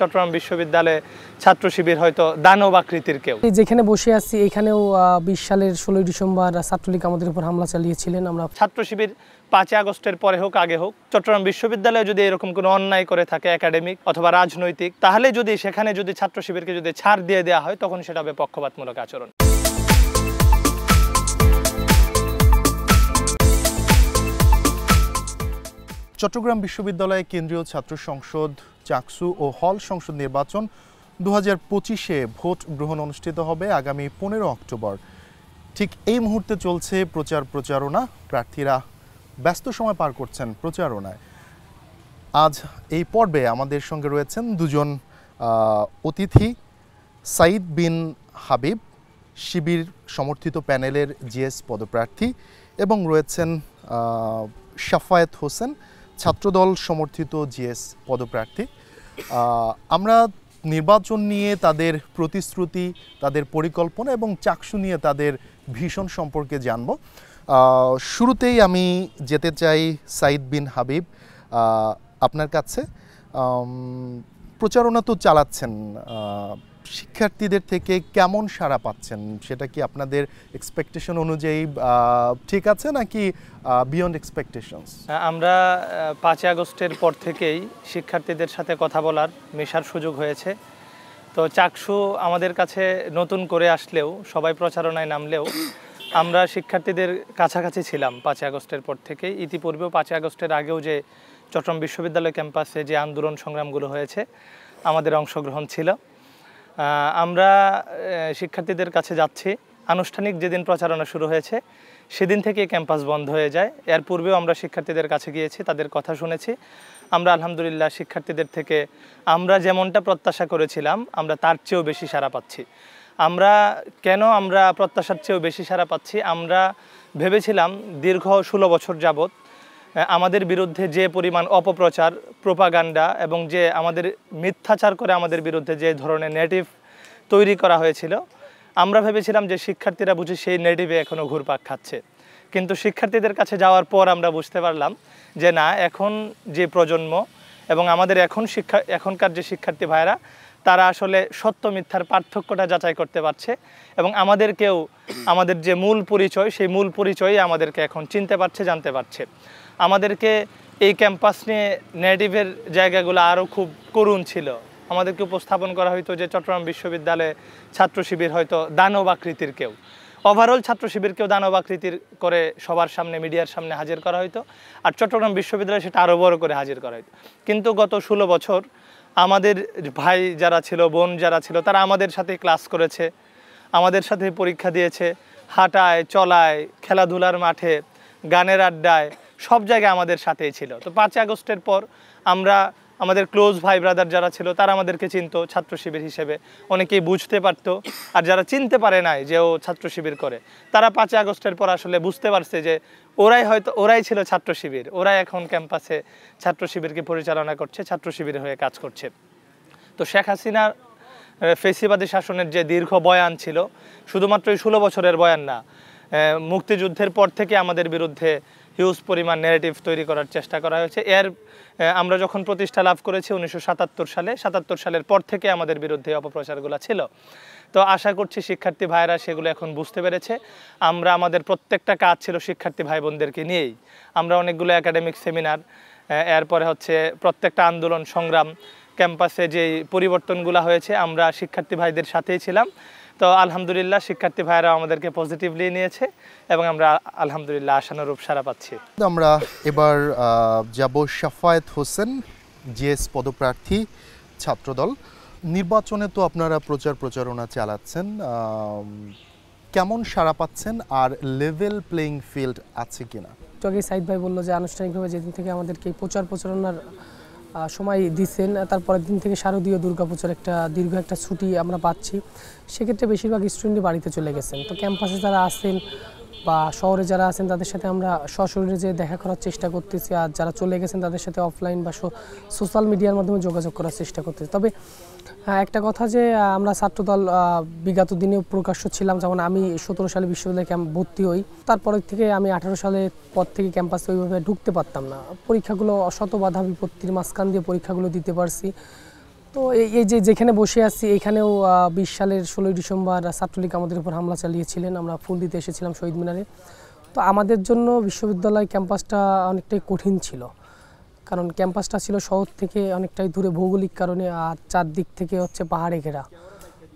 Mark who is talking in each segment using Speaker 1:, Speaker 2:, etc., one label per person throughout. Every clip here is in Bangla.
Speaker 1: চট্টগ্রাম বিশ্ববিদ্যালয়ে ছাত্র শিবির হয়তো দানব আকৃতির কেউ।
Speaker 2: যেখানে বসে আছি এখানেও 20 সালের 16 ডিসেম্বর ছাত্রলীগ আমাদের উপর হামলা চালিয়েছিলেন। আমরা
Speaker 1: ছাত্র শিবির 5 আগস্টের পরে হোক আগে হোক চট্টগ্রাম বিশ্ববিদ্যালয়ে যদি এরকম কোনো অন্যায় করে থাকে একাডেমিক অথবা রাজনৈতিক, তাহলে যদি সেখানে যদি ছাত্র শিবিরকে যদি ছাড় দিয়ে দেওয়া হয় তখন সেটা হবে পক্ষপাতমূলক আচরণ।
Speaker 3: চট্টগ্রাম বিশ্ববিদ্যালয়ে কেন্দ্রীয় ছাত্র সংসদ, চাকসু ও হল সংসদ নির্বাচন 2025-এ ভোট গ্রহণ অনুষ্ঠিত হবে আগামী 15 অক্টোবর। ঠিক এই মুহূর্তে চলছে প্রচারণা। প্রার্থীরা ব্যস্ত সময় পার করছেন প্রচারণায়। আজ এই পর্বে আমাদের সঙ্গে রয়েছেন দুজন অতিথি, সাইদ বিন হাবিব, শিবির সমর্থিত প্যানেলের জিএস পদপ্রার্থী, এবং রয়েছেন শাফায়েত হোসেন, ছাত্রদল সমর্থিত জিএস পদপ্রার্থী। আমরা নির্বাচন নিয়ে তাদের প্রতিশ্রুতি, তাদের পরিকল্পনা এবং চাকসু নিয়ে তাদের ভীষণ সম্পর্কে জানব। শুরুতেই আমি যেতে চাই সাইদ বিন হাবিব, আপনার কাছে। প্রচারণা তো চালাচ্ছেন, শিক্ষার্থীদের থেকে কেমন সাড়া পাচ্ছেন? সেটা কি আপনাদের এক্সপেকটেশন অনুযায়ী ঠিক আছে নাকি বিয়ন্ড এক্সপেকটেশনস?
Speaker 1: আমরা 5 আগস্টের পর থেকেই শিক্ষার্থীদের সাথে কথা বলার, মেশার সুযোগ হয়েছে। তো চাকসু আমাদের কাছে নতুন করে আসলেও, সবাই প্রচারণায় নামলেও আমরা শিক্ষার্থীদের কাছাকাছি ছিলাম 5 আগস্টের পর থেকেই। ইতিপূর্বেও 5 আগস্টের আগেও যে চট্টগ্রাম বিশ্ববিদ্যালয় ক্যাম্পাসে যে আন্দোলন সংগ্রামগুলো হয়েছে আমাদের অংশগ্রহণ ছিল। আমরা শিক্ষার্থীদের কাছে যাচ্ছি। আনুষ্ঠানিক যেদিন প্রচারণা শুরু হয়েছে সেদিন থেকে ক্যাম্পাস বন্ধ হয়ে যায়। এর পূর্বেও আমরা শিক্ষার্থীদের কাছে গিয়েছি, তাদের কথা শুনেছি। আমরা আলহামদুলিল্লাহ শিক্ষার্থীদের থেকে আমরা যেমনটা প্রত্যাশা করেছিলাম আমরা তার চেয়েও বেশি সাড়া পাচ্ছি। আমরা প্রত্যাশার চেয়েও বেশি সাড়া পাচ্ছি? আমরা ভেবেছিলাম দীর্ঘ 16 বছর যাবৎ আমাদের বিরুদ্ধে যে পরিমাণ অপপ্রচার, প্রোপাগান্ডা এবং যে আমাদের মিথ্যাচার করে আমাদের বিরুদ্ধে যে ধরনের নেটিভ তৈরি করা হয়েছিল, আমরা ভেবেছিলাম যে শিক্ষার্থীরা বুঝি সেই নেটিভে এখনও ঘুরপাক খাচ্ছে। কিন্তু শিক্ষার্থীদের কাছে যাওয়ার পর আমরা বুঝতে পারলাম যে না, এখন যে প্রজন্ম এবং আমাদের এখনকার যে শিক্ষার্থী ভাইরা, তারা আসলে সত্য মিথ্যার পার্থক্যটা যাচাই করতে পারছে এবং আমাদের যে মূল পরিচয়, সেই মূল পরিচয়ই আমাদেরকে এখন চিনতে পারছে, জানতে পারছে। আমাদেরকে এই ক্যাম্পাস নিয়ে নেটিভের জায়গাগুলো আরও খুব করুণ ছিল। আমাদেরকে উপস্থাপন করা হয়তো যে চট্টগ্রাম বিশ্ববিদ্যালয়ে ছাত্র শিবির হয়তো দানব আকৃতির কেউ। ওভারঅল ছাত্র শিবিরকেও দানব আকৃতির করে সবার সামনে, মিডিয়ার সামনে হাজির করা হয়তো, আর চট্টগ্রাম বিশ্ববিদ্যালয়ে সেটা আরও বড় করে হাজির করা হয়তো। কিন্তু গত 16 বছর আমাদের ভাই যারা ছিল, বোন যারা ছিল, তারা আমাদের সাথে ক্লাস করেছে, আমাদের সাথে পরীক্ষা দিয়েছে, হাঁটায়, চলায়, খেলাধুলার মাঠে, গানের আড্ডায়, সব জায়গায় আমাদের সাথেই ছিল। তো 5 আগস্টের পর আমাদের ক্লোজ ভাই ব্রাদার যারা ছিল তারা আমাদেরকে চিনতো ছাত্র শিবির হিসেবে, অনেকেই বুঝতে পারতো। আর যারা চিনতে পারে নাই যে ও ছাত্র শিবির করে, তারা 5 আগস্টের পর আসলে বুঝতে পারছে যে ওরাই ছিল ছাত্র শিবির, ওরাই এখন ক্যাম্পাসে ছাত্র শিবিরকে পরিচালনা করছে, ছাত্র শিবির হয়ে কাজ করছে। তো শেখ হাসিনার ফেসিবাদী শাসনের যে দীর্ঘ বয়ান ছিল, শুধুমাত্র এই 16 বছরের বয়ান না, মুক্তিযুদ্ধের পর থেকে আমাদের বিরুদ্ধে হিউজ পরিমাণ ন্যারেটিভ তৈরি করার চেষ্টা করা হয়েছে। আমরা যখন প্রতিষ্ঠা লাভ করেছি 1977 সালে, 77 সালের পর থেকে আমাদের বিরুদ্ধে অপপ্রচারগুলো ছিল। তো আশা করছি শিক্ষার্থী ভাইরা সেগুলো এখন বুঝতে পেরেছে। আমাদের প্রত্যেকটা কাজ ছিল শিক্ষার্থী ভাই বোনদেরকে নিয়েই। আমরা অনেকগুলো একাডেমিক সেমিনার, এরপরে হচ্ছে প্রত্যেকটা আন্দোলন সংগ্রাম, ক্যাম্পাসে যে পরিবর্তনগুলো হয়েছে, আমরা শিক্ষার্থী ভাইদের সাথেই ছিলাম। তো আলহামদুলিল্লাহ শিক্ষার্থী ভাইরা আমাদেরকে পজিটিভলি নিয়েছে এবং আমরা আলহামদুলিল্লাহ আশানুরূপ সাড়া পাচ্ছি।
Speaker 3: আমরা এবার যাব শাফায়েত হোসেন, জিএস পদপ্রার্থী, ছাত্রদল। নির্বাচনে তো আপনারা প্রচারণা চালাচ্ছেন, কেমন সাড়া পাচ্ছেন আর লেভেল প্লেইং ফিল্ড আছে কিনা?
Speaker 2: তো আগে সাইদ ভাই বললো যে আনুষ্ঠানিকভাবে যেদিন থেকে আমাদেরকে প্রচারণার সময় দিচ্ছেন, তারপরের দিন থেকে শারদীয় দুর্গাপূজার দীর্ঘ একটা ছুটি আমরা পাচ্ছি। সেক্ষেত্রে বেশিরভাগ স্টুডেন্টই বাড়িতে চলে গেছেন। তো ক্যাম্পাসে যারা আছেন বা শহরে যারা আছেন তাদের সাথে আমরা সশরীরে যে দেখা করার চেষ্টা করতেছি, আর যারা চলে গেছেন তাদের সাথে অফলাইন বা সোশ্যাল মিডিয়ার মাধ্যমে যোগাযোগ করার চেষ্টা করতেছি। তবে একটা কথা যে আমরা ছাত্রদল বিগত দিনেও প্রকাশ্য ছিলাম, যেমন আমি 17 সালে বিশ্ববিদ্যালয়ে ভর্তি হই, তারপরে থেকে আমি 18 সালের পর থেকে ক্যাম্পাসে ওইভাবে ঢুকতে পারতাম না। পরীক্ষাগুলো শত বাধা বিপত্তির মাঝখান দিয়ে পরীক্ষাগুলো দিতে পারছি। তো এই যে যেখানে বসে আছি এখানেও 20 সালের 16ই ডিসেম্বর ছাত্রলীগ আমাদের উপর হামলা চালিয়েছিলেন, আমরা ফুল দিতে এসেছিলাম শহীদ মিনারে। তো আমাদের জন্য বিশ্ববিদ্যালয় ক্যাম্পাসটা অনেকটাই কঠিন ছিল, কারণ ক্যাম্পাসটা ছিল শহর থেকে অনেকটাই দূরে ভৌগোলিক কারণে, আর চারদিক থেকে হচ্ছে পাহাড়ে ঘেরা।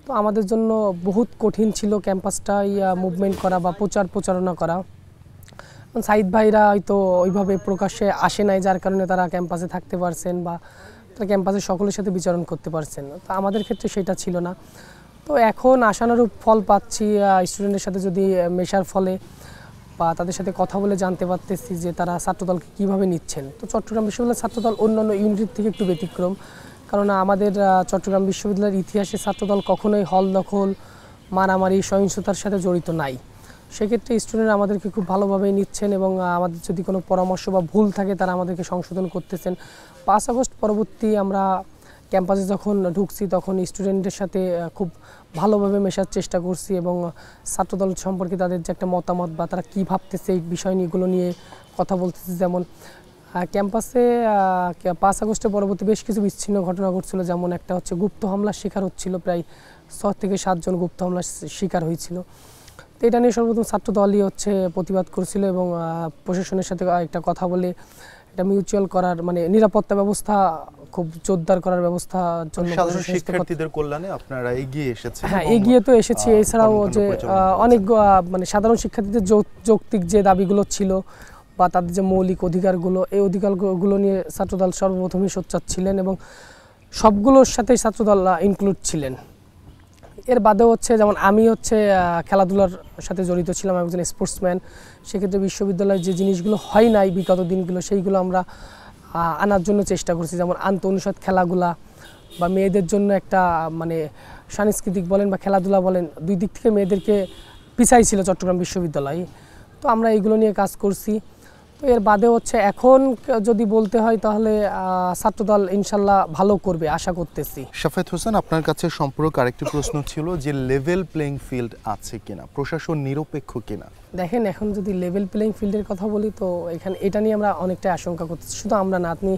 Speaker 2: তো আমাদের জন্য বহুত কঠিন ছিল ক্যাম্পাসটাই মুভমেন্ট করা বা প্রচারণা করা। সাইদ ভাইরা হয়তো ওইভাবে প্রকাশ্যে আসে নাই, যার কারণে তারা ক্যাম্পাসে থাকতে পারছেন বা তারা ক্যাম্পাসে সকলের সাথে বিচরণ করতে পারছেন। তো আমাদের ক্ষেত্রে সেটা ছিল না। তো এখন আশানুরূপ ফল পাচ্ছি স্টুডেন্টের সাথে যদি মেশার ফলে বা তাদের সাথে কথা বলে জানতে পারতেছি যে তারা ছাত্রদলকে কীভাবে নিচ্ছেন। তো চট্টগ্রাম বিশ্ববিদ্যালয়ের ছাত্রদল অন্যান্য ইউনিটের থেকে একটু ব্যতিক্রম, কারণ আমাদের চট্টগ্রাম বিশ্ববিদ্যালয়ের ইতিহাসে ছাত্রদল কখনোই হল দখল, মারামারি, সহিংসতার সাথে জড়িত নাই। সেক্ষেত্রে স্টুডেন্ট আমাদেরকে খুব ভালোভাবেই নিচ্ছেন এবং আমাদের যদি কোনো পরামর্শ বা ভুল থাকে তারা আমাদেরকে সংশোধন করতেছেন। 5 আগস্ট পরবর্তী আমরা ক্যাম্পাসে যখন ঢুকছি তখন স্টুডেন্টদের সাথে খুব ভালোভাবে মেশার চেষ্টা করছি এবং ছাত্রদল সম্পর্কে তাদের যে একটা মতামত বা তারা কী ভাবতেছে এই বিষয়গুলো নিয়ে কথা বলতেছে। যেমন ক্যাম্পাসে 5 আগস্টের পরবর্তী বেশ কিছু বিচ্ছিন্ন ঘটনা ঘটছিল, যেমন একটা হচ্ছে গুপ্ত হামলার শিকার হচ্ছিল, প্রায় 6 থেকে 7 জন গুপ্ত হামলার শিকার হয়েছিল। তো এটা নিয়ে সর্বপ্রথম ছাত্রদলই হচ্ছে প্রতিবাদ করছিল এবং প্রশাসনের সাথে একটা কথা বলে এটা মিউচুয়াল করার মানে নিরাপত্তা ব্যবস্থা খুব জোরদার করার ব্যবস্থার জন্য
Speaker 3: শিক্ষার্থীদের কল্যাণে আপনারা এগিয়ে এসেছেন।
Speaker 2: হ্যাঁ, এগিয়ে তো এসেছি। এছাড়াও যে অনেক মানে সাধারণ শিক্ষার্থীদের যৌক্তিক যে দাবিগুলো ছিল বা তাদের যে মৌলিক অধিকারগুলো, এই অধিকারগুলো নিয়ে ছাত্রদল সর্বপ্রথমই সোচ্চার ছিলেন এবং সবগুলোর সাথেই ছাত্রদল ইনক্লুড ছিলেন। এর বাদেও হচ্ছে যেমন আমি হচ্ছে খেলাধুলার সাথে জড়িত ছিলাম, একজন স্পোর্টসম্যান। সেক্ষেত্রে বিশ্ববিদ্যালয়ে যে জিনিসগুলো হয় নাই বিগত দিনগুলো সেইগুলো আমরা আনার জন্য চেষ্টা করছি, যেমন আন্তঃ-অনুষদ খেলাগুলা বা মেয়েদের জন্য একটা মানে সাংস্কৃতিক বলেন বা খেলাধুলা বলেন, দুই দিক থেকে মেয়েদেরকে পিছাই ছিল চট্টগ্রাম বিশ্ববিদ্যালয়। তো আমরা এইগুলো নিয়ে কাজ করছি। তো এর বাদে হচ্ছে এখন যদি বলতে হয় তাহলে ছাত্রদল ইনশাল্লাহ ভালো করবে আশা করতেছি।
Speaker 3: শাফেত হোসেন, আপনার কাছে সম্পূরক আরেকটি প্রশ্ন ছিল যে লেভেল প্লেইং ফিল্ড আছে কিনা, প্রশাসন নিরপেক্ষ কিনা?
Speaker 2: দেখেন, এখন যদি লেভেল প্লেইং ফিল্ডের কথা বলি তো এখানে এটা নিয়ে আমরা অনেকটাই আশঙ্কা করতেছি। শুধু আমরা না, আপনি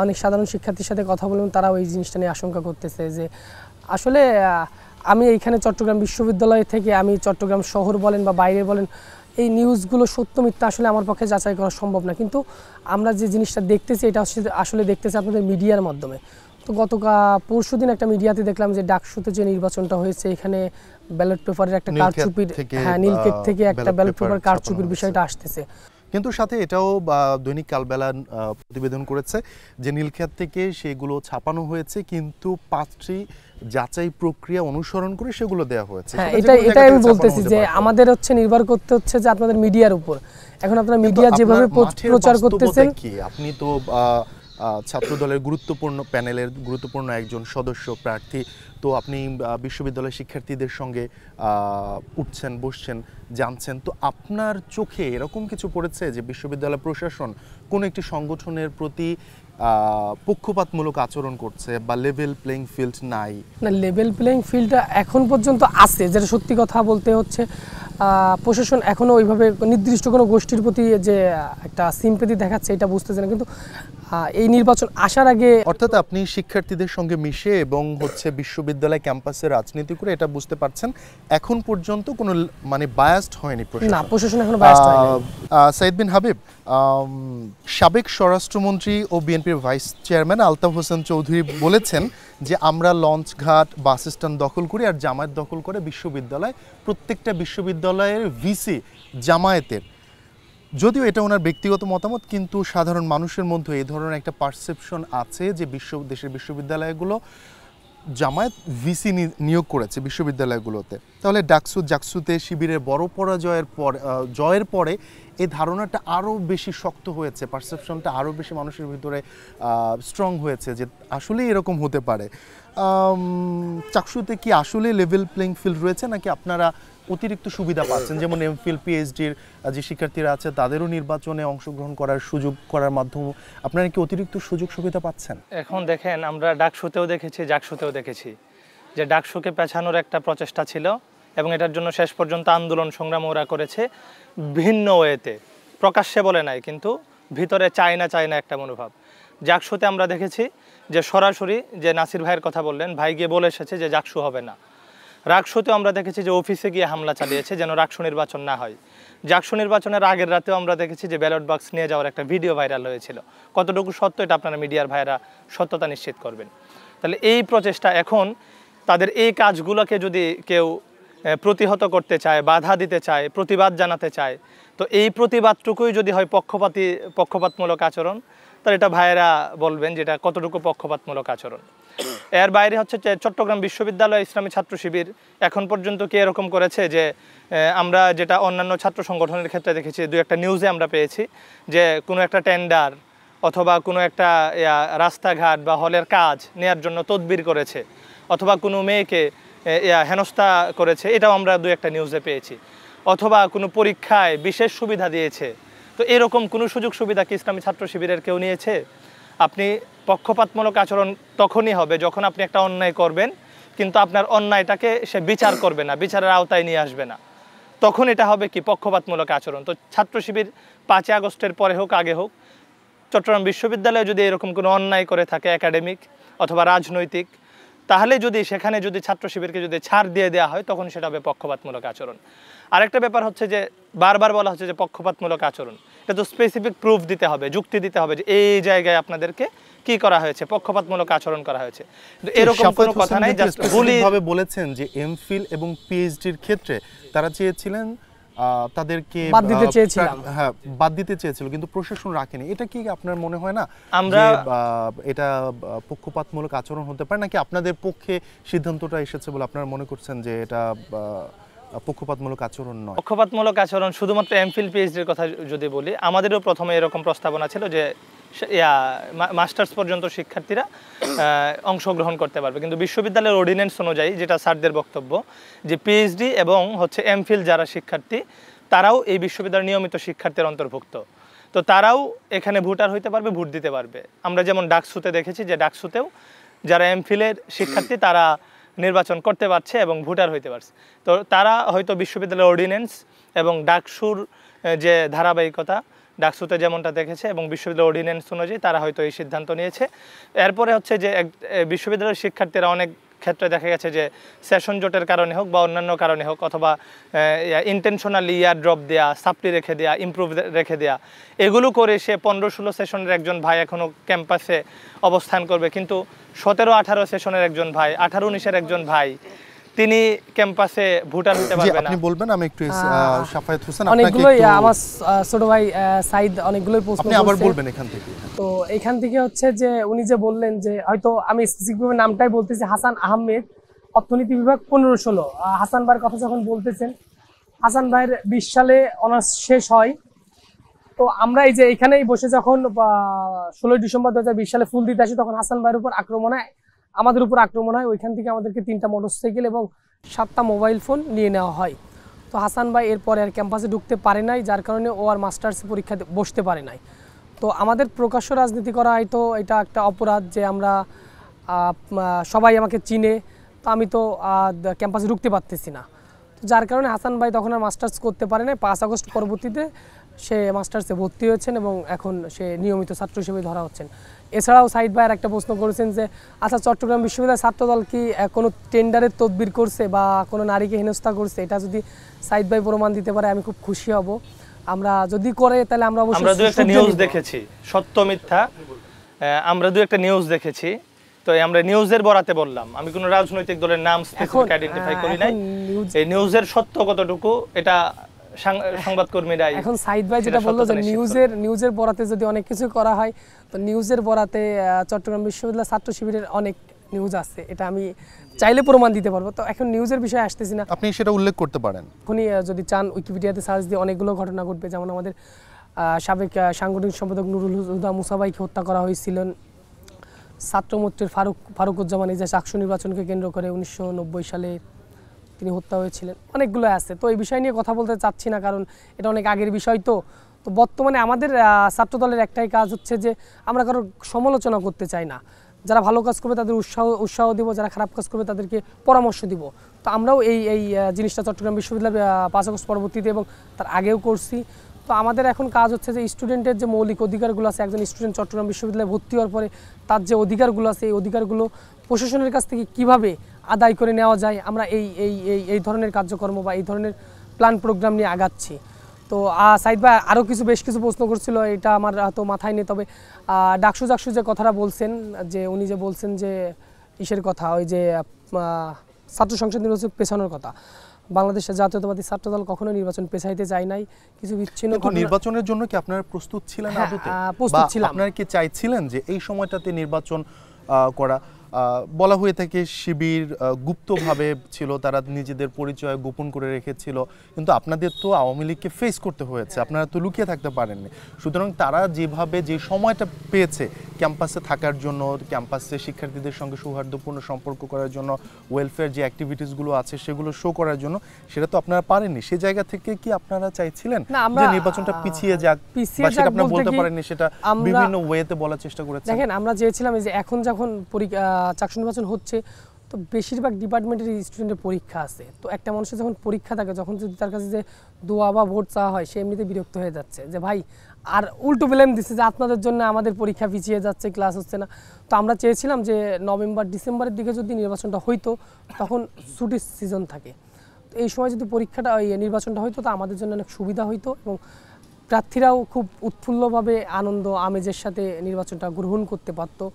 Speaker 2: অনেক সাধারণ শিক্ষার্থীর সাথে কথা বলবেন, তারাও এই জিনিসটা নিয়ে আশঙ্কা করতেছে যে আসলে আমি এইখানে চট্টগ্রাম বিশ্ববিদ্যালয় থেকে আমি চট্টগ্রাম শহর বলেন বা বাইরে বলেন এই নিউজগুলো সত্য মিথ্যা আসলে আমার পক্ষে যাচাই করা সম্ভব না, কিন্তু আমরা যে জিনিসটা দেখতেছি এটা আসলে দেখতেছি আপনাদের মিডিয়ার মাধ্যমে। তো পরশুদিন একটা মিডিয়াতে দেখলাম যে ডাকসুতে যে নির্বাচনটা হয়েছে এখানে ব্যালট পেপারের একটা কারচুপির, হ্যাঁ, নীলক্ষেত থেকে একটা ব্যালট পেপার কারচুপির বিষয়টা আসতেছে।
Speaker 3: কিন্তু সাথে এটাও দৈনিক কালবেলা প্রতিবেদন করেছে যে নীলক্ষেত থেকে সেগুলো ছাপানো হয়েছে, কিন্তু 5টি যাচাই প্রক্রিয়া অনুসরণ করে সেগুলো দেওয়া হয়েছে।
Speaker 2: হ্যাঁ, এটাই আমি বলতেছি যে আমাদের হচ্ছে নির্ভর করতে হচ্ছে যে আপনাদের মিডিয়ার উপর। এখন আপনারা মিডিয়া যেভাবে প্রচার করতেছেন,
Speaker 3: কি আপনি তো ছাত্রদলের গুরুত্বপূর্ণ প্যানেলের গুরুত্বপূর্ণ একজন সদস্য প্রার্থী, তো আপনি বিশ্ববিদ্যালয়ের শিক্ষার্থীদের সঙ্গে উঠছেন, বসছেন, জানছেন, তো আপনার চোখে এরকম কিছু পড়েছে যে বিশ্ববিদ্যালয় প্রশাসন কোনো একটি সংগঠনের প্রতি পক্ষপাতমূলক আচরণ করছে বা লেভেল প্লেইং ফিল্ড নাই?
Speaker 2: না, লেভেল প্লেইং ফিল্ডটা এখন পর্যন্ত আছে, যেটা সত্যি কথা বলতে হচ্ছে প্রশাসন এখনও ওইভাবে নির্দিষ্ট কোনো গোষ্ঠীর প্রতি যে একটা সিম্পেথি দেখাচ্ছে এটা বুঝতেছে না, কিন্তু এই নির্বাচন আসার আগে,
Speaker 3: অর্থাৎ আপনি শিক্ষার্থীদের সঙ্গে মিশে এবং হচ্ছে বিশ্ববিদ্যালয় ক্যাম্পাসে রাজনীতি করে এটা বুঝতে পারছেন এখন পর্যন্ত কোনো মানে বায়াসড হয়নি প্রশাসন?
Speaker 2: না, প্রশাসন এখনো বায়াসড হয়নি।
Speaker 3: সাইদ বিন হাবিব, সাবেক স্বরাষ্ট্রমন্ত্রী ও বিএনপির ভাইস চেয়ারম্যান আলতাফ হোসেন চৌধুরী বলেছেন যে আমরা লঞ্চঘাট, বাস স্ট্যান্ড দখল করি আর জামায়াত দখল করে বিশ্ববিদ্যালয়, প্রত্যেকটা বিশ্ববিদ্যালয়ের ভিসি জামায়াতের। যদিও এটা ওনার ব্যক্তিগত মতামত, কিন্তু সাধারণ মানুষের মধ্যে এই ধরনের একটা পারসেপশন আছে যে দেশের বিশ্ববিদ্যালয়গুলো জামায়াত ভিসি নিয়োগ করেছে বিশ্ববিদ্যালয়গুলোতে। তাহলে জাকসুতে শিবিরের বড় জয়ের পরে এই ধারণাটা আরও বেশি শক্ত হয়েছে, পারসেপশনটা আরও বেশি মানুষের ভিতরে স্ট্রং হয়েছে যে আসলে এরকম হতে পারে। চাকসুতে কি আসলে লেভেল প্লেইং ফিল্ড রয়েছে, নাকি আপনারা অতিরিক্ত সুবিধা পাচ্ছেন? যেমন এমফিল, পিএইচডির যে শিক্ষার্থীরা আছে তাদেরও নির্বাচনে অংশগ্রহণ করার সুযোগ করার মাধ্যমে আপনারা কি অতিরিক্ত সুযোগ সুবিধা পাচ্ছেন?
Speaker 1: এখন দেখেন, আমরা ডাকসুতেও দেখেছি, জাকসুতেও দেখেছি যে ডাকসুকে পেছানোর একটা প্রচেষ্টা ছিল এবং এটার জন্য শেষ পর্যন্ত আন্দোলন সংগ্রাম ওরা করেছে ভিন্ন ওয়েতে, প্রকাশ্যে বলে নাই, কিন্তু ভিতরে চায় না একটা মনোভাব। জাকসুতে আমরা দেখেছি যে সরাসরি যে নাসির ভাইয়ের কথা বললেন, ভাই গিয়ে বলে এসেছে যে জাকসু হবে না। রাকসুতেও আমরা দেখেছি যে অফিসে গিয়ে হামলা চালিয়েছে যেন রাকসু নির্বাচন না হয়। জাকসু নির্বাচনের আগের রাতেও আমরা দেখেছি যে ব্যালট বাক্স নিয়ে যাওয়ার একটা ভিডিও ভাইরাল হয়েছিল। কতটুকু সত্য এটা আপনারা মিডিয়ার ভাইরা সত্যতা নিশ্চিত করবেন। তাহলে এই প্রচেষ্টা এখন তাদের এই কাজগুলোকে যদি কেউ প্রতিহত করতে চায়, বাধা দিতে চায়, প্রতিবাদ জানাতে চায়, তো এই প্রতিবাদটুকুই যদি হয় পক্ষপাতমূলক আচরণ, তাহলে এটা ভাইয়েরা বলবেন যে এটা কতটুকু পক্ষপাতমূলক আচরণ। এর বাইরে হচ্ছে যে চট্টগ্রাম বিশ্ববিদ্যালয় ইসলামী ছাত্র শিবির এখন পর্যন্ত কি এরকম করেছে যে আমরা যেটা অন্যান্য ছাত্র সংগঠনের ক্ষেত্রে দেখেছি, দু একটা নিউজে আমরা পেয়েছি যে কোনো একটা টেন্ডার অথবা কোনো একটা রাস্তাঘাট বা হলের কাজ নেয়ার জন্য তদবির করেছে, অথবা কোনো মেয়েকে হেনস্থা করেছে, এটাও আমরা দু একটা নিউজে পেয়েছি, অথবা কোনো পরীক্ষায় বিশেষ সুবিধা দিয়েছে। তো এরকম কোনো সুযোগ সুবিধা কি ইসলামী ছাত্র শিবিরের কেউ নিয়েছে? আপনি পক্ষপাতমূলক আচরণ তখনই হবে যখন আপনি একটা অন্যায় করবেন, কিন্তু আপনার অন্যায়টাকে সে বিচার করবে না, বিচারের আওতায় নিয়ে আসবে না, তখন এটা হবে কি পক্ষপাতমূলক আচরণ। তো ছাত্র শিবির 5 আগস্টের পরে হোক আগে হোক, চট্টগ্রাম বিশ্ববিদ্যালয়ে যদি এরকম কোনো অন্যায় করে থাকে একাডেমিক অথবা রাজনৈতিক, তাহলে যদি সেখানে যদি ছাত্র শিবিরকে যদি ছাড় দিয়ে দেওয়া হয়, তখন সেটা হবে পক্ষপাতমূলক আচরণ। আরেকটা ব্যাপার হচ্ছে যে বারবার বলা হচ্ছে যে পক্ষপাতমূলক আচরণ, এটা তো স্পেসিফিক প্রুফ দিতে হবে, যুক্তি দিতে হবে যে এই জায়গায় আপনাদেরকে কি করা হয়েছে, পক্ষপাতমূলক আচরণ করা হয়েছে। এরকম কোনো কথা নাই, জাস্ট
Speaker 3: ভাবে বলেছেন যে এমফিল এবং পিএইচডির ক্ষেত্রে তারা চেয়েছিলেন তাদেরকে বাদ দিতে চেয়েছিলাম, হ্যাঁ বাদ দিতে চেয়েছিল, কিন্তু প্রশাসন রাখেনি। এটা কি আপনার মনে হয় না আমরা এটা পক্ষপাতমূলক আচরণ হতে পারে, নাকি আপনাদের পক্ষে সিদ্ধান্তটা এসেছে বলে আপনারা মনে করছেন যে এটা পক্ষপাতমূলক আচরণ নয়?
Speaker 1: পক্ষপাতমূলক আচরণ শুধুমাত্র এমফিল পিএইচডির কথা যদি বলি, আমাদেরও প্রথমে এরকম প্রস্তাবনা ছিল যে মাস্টার্স পর্যন্ত শিক্ষার্থীরা অংশগ্রহণ করতে পারবে, কিন্তু বিশ্ববিদ্যালয়ের অর্ডিন্যান্স অনুযায়ী, যেটা স্যারদের বক্তব্য, যে পিএইচডি এবং হচ্ছে এমফিল যারা শিক্ষার্থী তারাও এই বিশ্ববিদ্যালয়ের নিয়মিত শিক্ষার্থীর অন্তর্ভুক্ত, তো তারাও এখানে ভোটার হইতে পারবে, ভোট দিতে পারবে। আমরা যেমন ডাকসুতে দেখেছি যে ডাকসুতেও যারা এমফিলের শিক্ষার্থী তারা নির্বাচন করতে পারছে এবং ভোটার হইতে পারছে। তো তারা হয়তো বিশ্ববিদ্যালয়ের অর্ডিন্যান্স এবং ডাকসুর যে ধারাবাহিকতা, ডাকসুতে যেমনটা দেখেছে এবং বিশ্ববিদ্যালয়ের অর্ডিন্যান্স অনুযায়ী তারা হয়তো এই সিদ্ধান্ত নিয়েছে। এরপরে হচ্ছে যে বিশ্ববিদ্যালয়ের শিক্ষার্থীরা অনেক ক্ষেত্রে দেখা গেছে যে সেশন জোটের কারণে হোক বা অন্যান্য কারণে হোক, অথবা ইন্টেনশনালি ইয়ার ড্রপ দেওয়া, সাপ্লি রেখে দেওয়া, ইমপ্রুভ রেখে দেওয়া, এগুলো করে সে 15-16 সেশনের একজন ভাই এখনও ক্যাম্পাসে অবস্থান করবে, কিন্তু 17-18 সেশনের একজন ভাই, 18-19-এর একজন ভাই তিনি ক্যাম্পাসে ভোটার হতে পারবে না।
Speaker 3: আপনি বলবেন, আমি একটু শাফায়েত হোসেন
Speaker 2: অনেকগুলোই আমার ছোট ভাই সাইদ অনেকগুলোই প্রশ্ন
Speaker 3: আপনি আবার বলবেন এখান থেকে।
Speaker 2: তো এখান থেকে হচ্ছে যে উনি যে বললেন যে হয়তো আমি স্পেসিফিকভাবে নামটাই বলতেছি, হাসান আহমেদ, অর্থনীতি বিভাগ 15-16। হাসান ভাইয়ের কথা যখন বলতেছেন, হাসান ভাইয়ের 20 সালে অনার্স শেষ হয়। তো আমরা এই যে এখানেই বসে যখন 16 ডিসেম্বর 2020 সালে ফুল দিতে আসি, তখন হাসান ভাইয়ের উপর আক্রমণ হয়, আমাদের উপর আক্রমণ হয়। ওইখান থেকে আমাদেরকে 3টা মোটরসাইকেল এবং 7টা মোবাইল ফোন নিয়ে নেওয়া হয়। তো হাসান ভাই এরপরে আর ক্যাম্পাসে ঢুকতে পারে নাই, যার কারণে ও আর মাস্টার্স পরীক্ষাতে বসতে পারে নাই। তো আমাদের প্রকাশ্য রাজনীতি করা হয়তো এটা একটা অপরাধ, যে আমরা সবাই আমাকে চিনে, তো আমি তো ক্যাম্পাসে ঢুকতে পারতেছি না। তো যার কারণে হাসান ভাই তখন আর মাস্টার্স করতে পারে নাই। 5 আগস্ট পরবর্তীতে সে মাস্টার্সে ভর্তি হয়েছেন এবং এখন সে নিয়মিত ছাত্র হিসেবে ধরা হচ্ছেন। এছাড়াও সাইদ ভাইয়ের একটা প্রশ্ন করেছেন যে আচ্ছা, চট্টগ্রাম বিশ্ববিদ্যালয় ছাত্রদল কি কোনো টেন্ডারের তদবির করছে বা কোনো নারীকে হেনস্থা করছে? এটা যদি সাইদ ভাই প্রমাণ দিতে পারে আমি খুব খুশি হব। আমরা যদি করে তাহলে আমরা অবশ্যই
Speaker 1: আমরা দু একটা নিউজ দেখেছি, সত্য মিথ্যা আমরা দু একটা নিউজ দেখেছি, তো আমরা নিউজের বরাতে বললাম, আমি কোনো রাজনৈতিক দলের নাম স্পেসিফিক আইডেন্টিফাই করি নাই। এই নিউজের সত্য কতটুকু এটা সংবাদকর্মীরাই।
Speaker 2: এখন সাইদ ভাই যেটা বললো যে নিউজের বরাতে যদি অনেক কিছু করা হয়, তো নিউজের বরাতে চট্টগ্রাম বিশ্ববিদ্যালয় ছাত্র শিবিরের অনেক নিউজ আছে, এটা আমি চাইলে প্রমাণ দিতে পারবো। তো এখন নিউজের বিষয়ে আসতেছি না,
Speaker 3: আপনি সেটা উল্লেখ করতে পারেন।
Speaker 2: এখনই যদি চান উইকিপিডিয়াতে সার্চ দিয়ে অনেকগুলো ঘটনা ঘটবে, যেমন আমাদের সাবেক সাংগঠনিক সম্পাদক নুরুল হুদা মুসাভাইকে হত্যা করা হয়েছিল, ছাত্রমৈত্রীর ফারুকুজ্জামান এই যে চাকসু নির্বাচনকে কেন্দ্র করে 1990 সালে তিনি হত্যা হয়েছিলেন, অনেকগুলো আছে। তো এই বিষয় নিয়ে কথা বলতে চাচ্ছি না, কারণ এটা অনেক আগের বিষয়। তো বর্তমানে আমাদের ছাত্রদলের একটাই কাজ হচ্ছে যে আমরা কারোর সমালোচনা করতে চাই না, যারা ভালো কাজ করবে তাদের উৎসাহ দিব, যারা খারাপ কাজ করবে তাদেরকে পরামর্শ দিব। তো আমরাও এই জিনিসটা চট্টগ্রাম বিশ্ববিদ্যালয় 5 আগস্ট পরবর্তীতে এবং তার আগেও করছি। তো আমাদের এখন কাজ হচ্ছে যে স্টুডেন্টের যে মৌলিক অধিকারগুলো আছে, একজন স্টুডেন্ট চট্টগ্রাম বিশ্ববিদ্যালয়ে ভর্তি হওয়ার পরে তার যে অধিকারগুলো আছে এই অধিকারগুলো প্রশাসনের কাছ থেকে কিভাবে আদায় করে নেওয়া যায়, আমরা এই ধরনের কার্যক্রম বা এই ধরনের প্ল্যান প্রোগ্রাম নিয়ে আগাচ্ছি। তো সাইদ ভাই আরও বেশ কিছু প্রশ্ন করছিল, এটা আমার তো মাথায় নেই। তবে ডাকসু যে কথাটা বলছেন, যে উনি যে বলছেন যে ইসের কথা, ওই যে ছাত্র সংসদ নির্বাচন পেছানোর কথা, বাংলাদেশের জাতীয়তাবাদী ছাত্রদল কখনো নির্বাচন পেছাইতে যায় নাই। কিছু বিচ্ছিন্ন
Speaker 3: নির্বাচনের জন্য কি আপনারা প্রস্তুত ছিলেন আদতে?
Speaker 2: প্রস্তুত ছিলাম।
Speaker 3: আপনারা কি চাইছিলেন যে এই সময়টাতে নির্বাচন করা? বলা হয়ে থাকে শিবির গুপ্তভাবে ছিল, তারা নিজেদের পরিচয় গোপন করে রেখেছিল, কিন্তু আপনাদের তো আওয়ামী লীগকে ফেস করতে হয়েছে, আপনারা তো লুকিয়ে থাকতে পারেননি। সুতরাং তারা যেভাবে যে সময়টা পেয়েছে ক্যাম্পাসে থাকার জন্য, ক্যাম্পাসে শিক্ষার্থীদের সঙ্গে সৌহার্দ্যপূর্ণ সম্পর্ক করার জন্য, ওয়েলফেয়ার যে অ্যাক্টিভিটিসগুলো আছে সেগুলো শো করার জন্য, সেটা তো আপনারা পারেননি। সেই জায়গা থেকে কি আপনারা চাইছিলেন যে নির্বাচনটা পিছিয়ে যাক, বা সেটা আপনারা বলতে পারেননি, সেটা বিভিন্ন ওয়েতে বলার চেষ্টা করেছেন?
Speaker 2: দেখেন, আমরা চেয়েছিলাম যে এখন যখন চাকসু নির্বাচন হচ্ছে, তো বেশিরভাগ ডিপার্টমেন্টের স্টুডেন্টের পরীক্ষা আছে। তো একটা মানুষের যখন পরীক্ষা থাকে, যখন যদি তার কাছে যে দোয়া বা ভোট চাওয়া হয়, সে এমনিতে বিরক্ত হয়ে যাচ্ছে যে ভাই, আর উল্টো ব্লেম দিচ্ছে যে আপনাদের জন্য আমাদের পরীক্ষা পিছিয়ে যাচ্ছে, ক্লাস হচ্ছে না। তো আমরা চেয়েছিলাম যে নভেম্বর ডিসেম্বরের দিকে যদি নির্বাচনটা হইতো, তখন ছুটির সিজন থাকে, তো এই সময় যদি নির্বাচনটা হইতো, তো আমাদের জন্য অনেক সুবিধা হইতো এবং প্রার্থীরাও খুব উৎফুল্লভাবে আনন্দ আমেজের সাথে নির্বাচনটা গ্রহণ করতে পারতো।